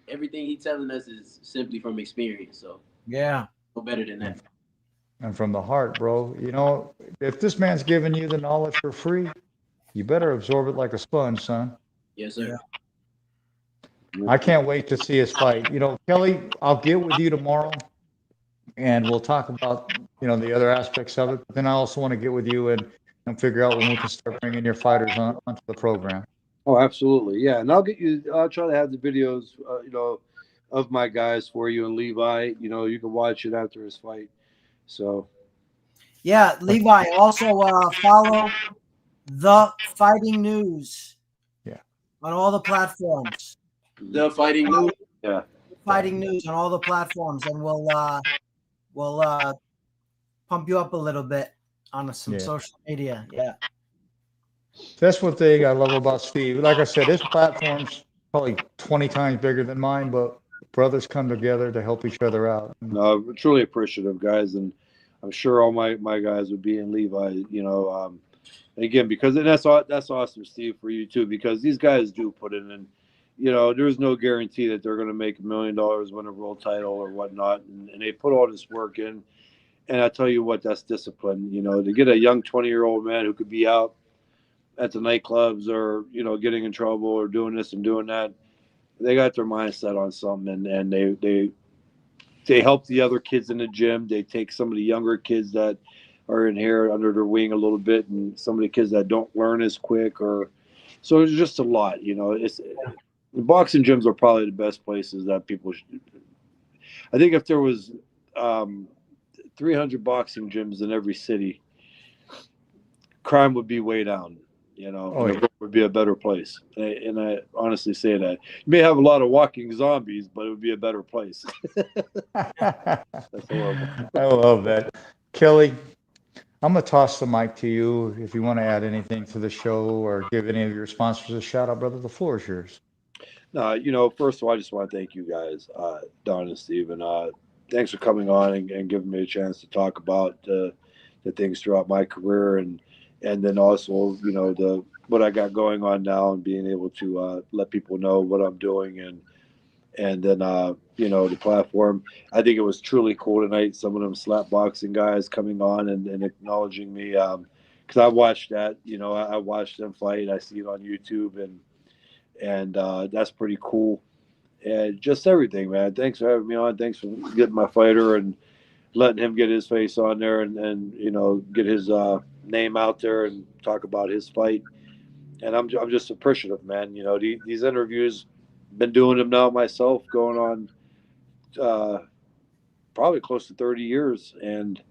everything he's telling us is simply from experience. So yeah, no better than that. And from the heart, bro. You know, if this man's giving you the knowledge for free, you better absorb it like a sponge, son. Yes, sir. Yeah. I can't wait to see his fight. You know, Kelly, I'll get with you tomorrow and we'll talk about, you know, the other aspects of it. But then I also want to get with you and figure out when we can start bringing your fighters onto the program. Oh, absolutely. Yeah. And I'll try to have the videos, you know, of my guys for you and Levi. You know, you can watch it after his fight. So. Yeah, Levi, also follow The Fighting News. Yeah. On all the platforms. The Fighting News. Yeah. fighting news on all the platforms, and we'll pump you up a little bit on some social media. Yeah. That's one thing I love about Steve. Like I said, his platform's probably 20 times bigger than mine, but brothers come together to help each other out. No, I'm truly appreciative, guys, and I'm sure all my guys would be in Levi. Again, because that's awesome, Steve, for you too, because these guys do put in, and there's no guarantee that they're going to make $1 million, win a world title or whatnot, and they put all this work in. And I tell you what, that's discipline. To get a young 20-year-old man who could be out at the nightclubs or getting in trouble or doing this and doing that, they got their mindset on something, and they help the other kids in the gym. They take some of the younger kids that are in here under their wing a little bit, and some of the kids that don't learn as quick, so it's just a lot. It's the boxing gyms are probably the best places that people should. I think if there was 300 boxing gyms in every city, crime would be way down. The world would be a better place. And I honestly say that. You may have a lot of walking zombies, but it would be a better place. That's horrible. I love that. Kelly, I'm going to toss the mic to you. If you want to add anything to the show or give any of your sponsors a shout out, brother, the floor is yours. No, first of all, I just want to thank you guys, Don and Steven. Thanks for coming on and giving me a chance to talk about the things throughout my career, and then also what I got going on now, and being able to let people know what I'm doing, and then the platform. I think it was truly cool tonight. Some of them slap boxing guys coming on and acknowledging me, because I watched that. I watched them fight. I see it on YouTube, and that's pretty cool. And just everything, man. Thanks for having me on. Thanks for getting my fighter and letting him get his face on there, and get his name out there and talk about his fight. And I'm just appreciative, man. These interviews, been doing them now myself, going on probably close to 30 years, and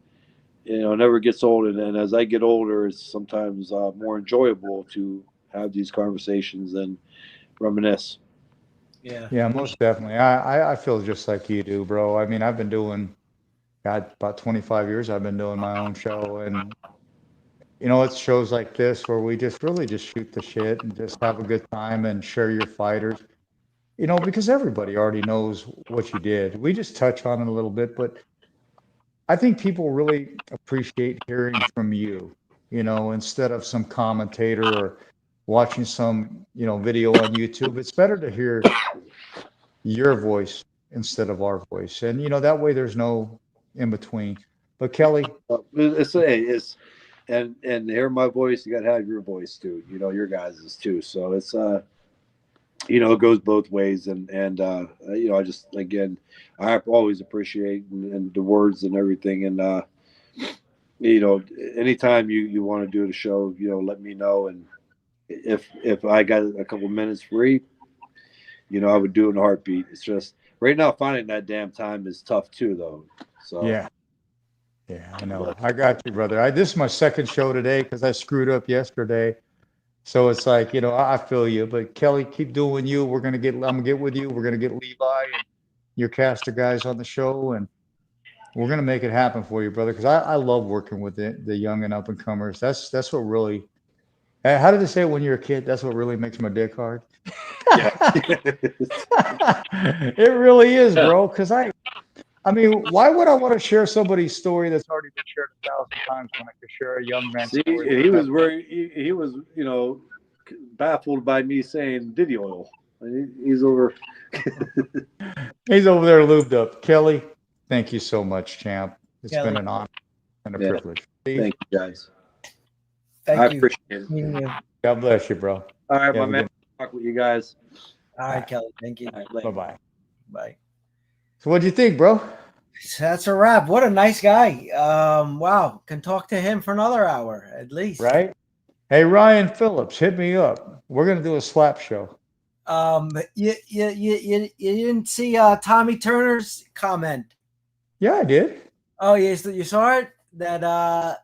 never gets old. And as I get older, it's sometimes more enjoyable to have these conversations and reminisce. Yeah, most definitely. I feel just like you do, bro. I mean, I've been doing, God, about 25 years I've been doing my own show, and it's shows like this where we just really just shoot the shit and just have a good time and share your fighters. Because everybody already knows what you did. We just touch on it a little bit, but I think people really appreciate hearing from you, instead of some commentator or watching some, video on YouTube. It's better to hear your voice instead of our voice. And, that way there's no in between. But Kelly, it's and hear my voice, you got to have your voice too, your guys's too. So it's, it goes both ways. And I just, again, I always appreciate and the words and everything. And, anytime you want to do the show, let me know. And if I got a couple minutes free, I would do it in a heartbeat. It's just right now finding that damn time is tough too, though. So yeah, I know. I got you, brother. This is my second show today because I screwed up yesterday. So it's like, I feel you. But Kelly, keep doing you. I'm gonna get with you. We're gonna get Levi and your cast of guys on the show, and we're gonna make it happen for you, brother. Because I love working with the young and up and comers. That's what really. How did they say it when you're a kid? That's what really makes my dick hard. yeah. It really is, bro. Because I mean, why would I want to share somebody's story that's already been shared 1,000 times when I could share a young man's story? He was he was baffled by me saying Diddy oil. He's over. He's over there lubed up. Kelly, thank you so much, champ. It's been an honor and a privilege. Thank you, guys. Thank you. Appreciate it. God bless you, bro. All right, my man. Talk with you guys. All right, Kelly. Thank you. Right, bye-bye. Bye. So what do you think, bro? That's a wrap. What a nice guy. Wow. Can talk to him for another hour at least. Right? Hey, Ryan Phillips, hit me up. We're going to do a slap show. You didn't see Tommy Turner's comment? Yeah, I did. Oh, yes, you saw it? That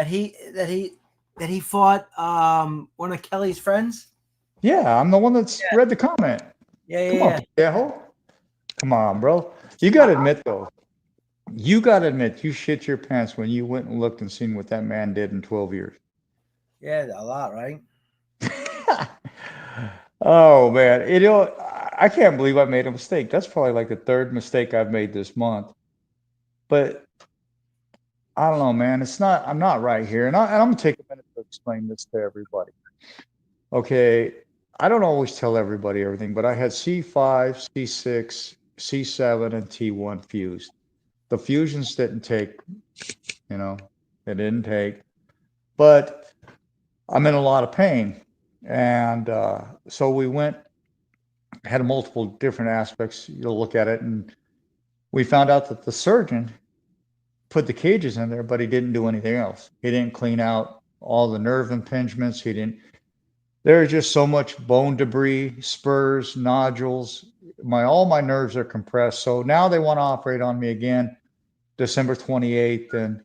he fought one of Kelly's friends? Yeah, I'm the one that's read the comment. Yeah, Come on, Pajero. Come on, bro. You got to admit, though, you got to admit you shit your pants when you went and looked and seen what that man did in 12 years. Yeah, a lot, right? Oh, man. You know, I can't believe I made a mistake. That's probably like the third mistake I've made this month. But I don't know, man. I'm not right here. And I'm going to take a minute to explain this to everybody. Okay. I don't always tell everybody everything, but I had C5, C6, C7, and T1 fused. The fusions didn't take, you know, it didn't take. But I'm in a lot of pain. And so we had multiple different aspects. You'll look at it, and we found out that the surgeon put the cages in there, but he didn't do anything else. He didn't clean out all the nerve impingements. There's just so much bone debris, spurs, nodules. All my nerves are compressed. So now they want to operate on me again, December 28th. And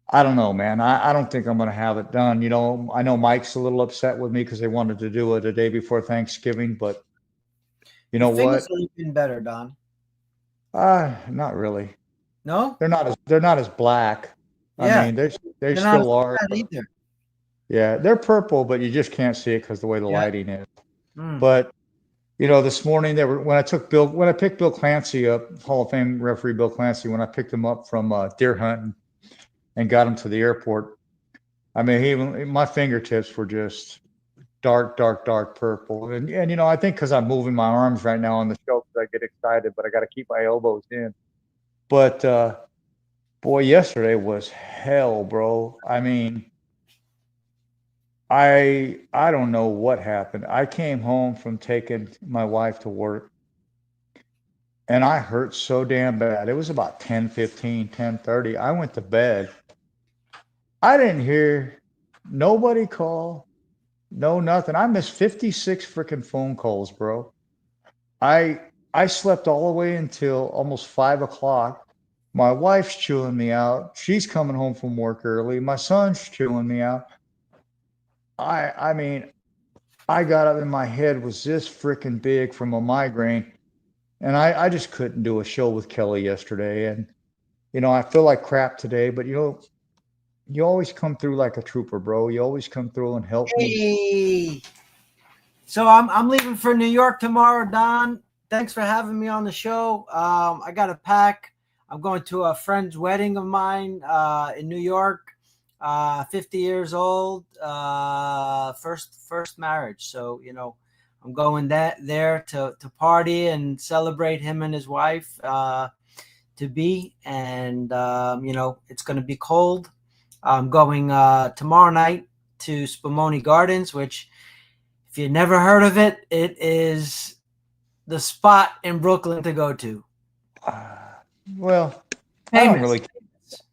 I don't know, man. I don't think I'm going to have it done. You know, I know Mike's a little upset with me because they wanted to do it the day before Thanksgiving, but you know Your fingers what? have been better, Don. Not really. No? They're not as black. I Yeah. mean, they They're not still are. bad either. Yeah, they're purple, but you just can't see it because the way the Yeah. lighting is. Mm. But you know, this morning when I picked Bill Clancy up, Hall of Fame referee Bill Clancy, when I picked him up from deer hunting and got him to the airport, I mean, my fingertips were just dark, dark, dark purple. And you know, I think because I'm moving my arms right now on the show because I get excited, but I got to keep my elbows in. But boy, yesterday was hell, bro. I mean, I don't know what happened. I came home from taking my wife to work and I hurt so damn bad. It was about 10:15, 10:30. I went to bed. I didn't hear nobody call, no nothing. I missed 56 freaking phone calls, bro. I slept all the way until almost 5 o'clock. My wife's chewing me out. She's coming home from work early. My son's chewing me out. I mean, I got up and my head was this freaking big from a migraine. And I just couldn't do a show with Kelly yesterday. And, you know, I feel like crap today, but you know, you always come through like a trooper, bro. You always come through and help me. Hey. So I'm leaving for New York tomorrow, Don. Thanks for having me on the show. I got to pack. I'm going to a friend's wedding of mine in New York. 50 years old, first marriage. So, you know, I'm going there to party and celebrate him and his wife to be. And, you know, it's going to be cold. I'm going tomorrow night to Spumoni Gardens, which if you never heard of it, it is the spot in Brooklyn to go to. Well, I don't really.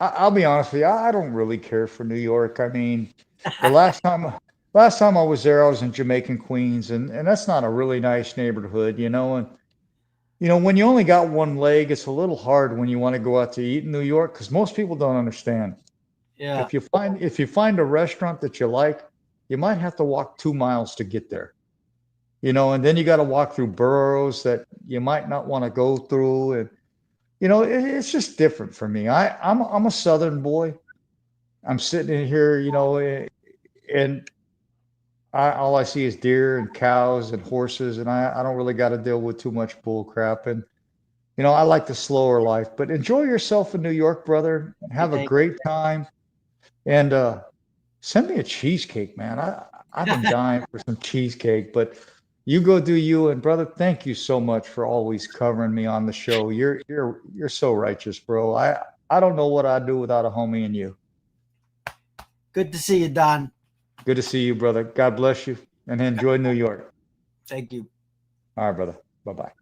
I'll be honest with you. I don't really care for New York. I mean, the last time I was there, I was in Jamaican Queens, and that's not a really nice neighborhood, you know. And you know, when you only got one leg, it's a little hard when you want to go out to eat in New York because most people don't understand. Yeah. If you find a restaurant that you like, you might have to walk 2 miles to get there. You know, and then you got to walk through boroughs that you might not want to go through, and you know, it's just different for me. I'm a Southern boy. I'm sitting in here, you know, and all I see is deer and cows and horses, and I don't really got to deal with too much bull crap. And you know, I like the slower life. But enjoy yourself in New York, brother. Have a great time, and send me a cheesecake, man. I've been dying for some cheesecake, but you go do you. And brother, thank you so much for always covering me on the show. You're so righteous, bro. I don't know what I'd do without a homie in you. Good to see you, Don. Good to see you, brother. God bless you, and enjoy New York. Thank you. All right, brother. Bye-bye.